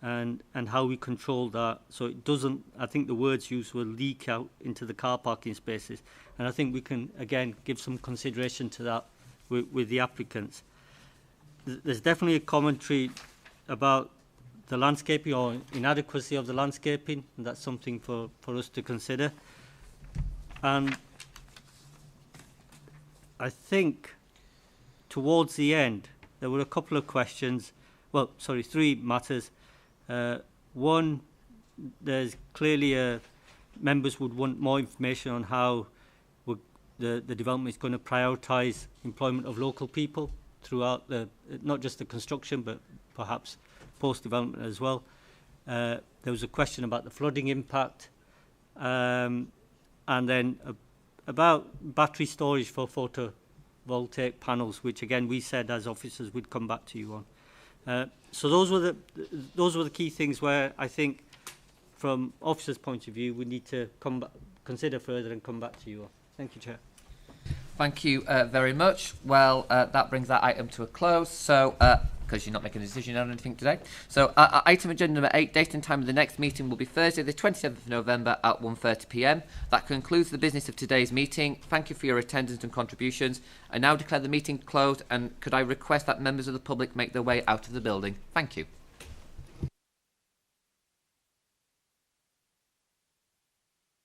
and how we control that so it doesn't, I think the words used were leak out into the car parking spaces. And I think we can, again, give some consideration to that with the applicants. There's definitely a commentary about the landscaping or inadequacy of the landscaping, and that's something for us to consider. And I think towards the end, there were a couple of questions, well, sorry, three matters. One, there's clearly members would want more information on how the development is going to prioritise employment of local people throughout not just the construction, but perhaps post-development as well. There was a question about the flooding impact, and then about battery storage for photovoltaic panels, which again we said as officers we'd come back to you on. So those were the key things where I think, from officers' point of view, we need to consider further and come back to you all. Thank you, Chair. Thank you very much. Well, that brings that item to a close. So, because you're not making a decision on anything today. So, item agenda number 8, date and time of the next meeting will be Thursday, the 27th of November at 1:30 p.m. That concludes the business of today's meeting. Thank you for your attendance and contributions. I now declare the meeting closed, and could I request that members of the public make their way out of the building? Thank you.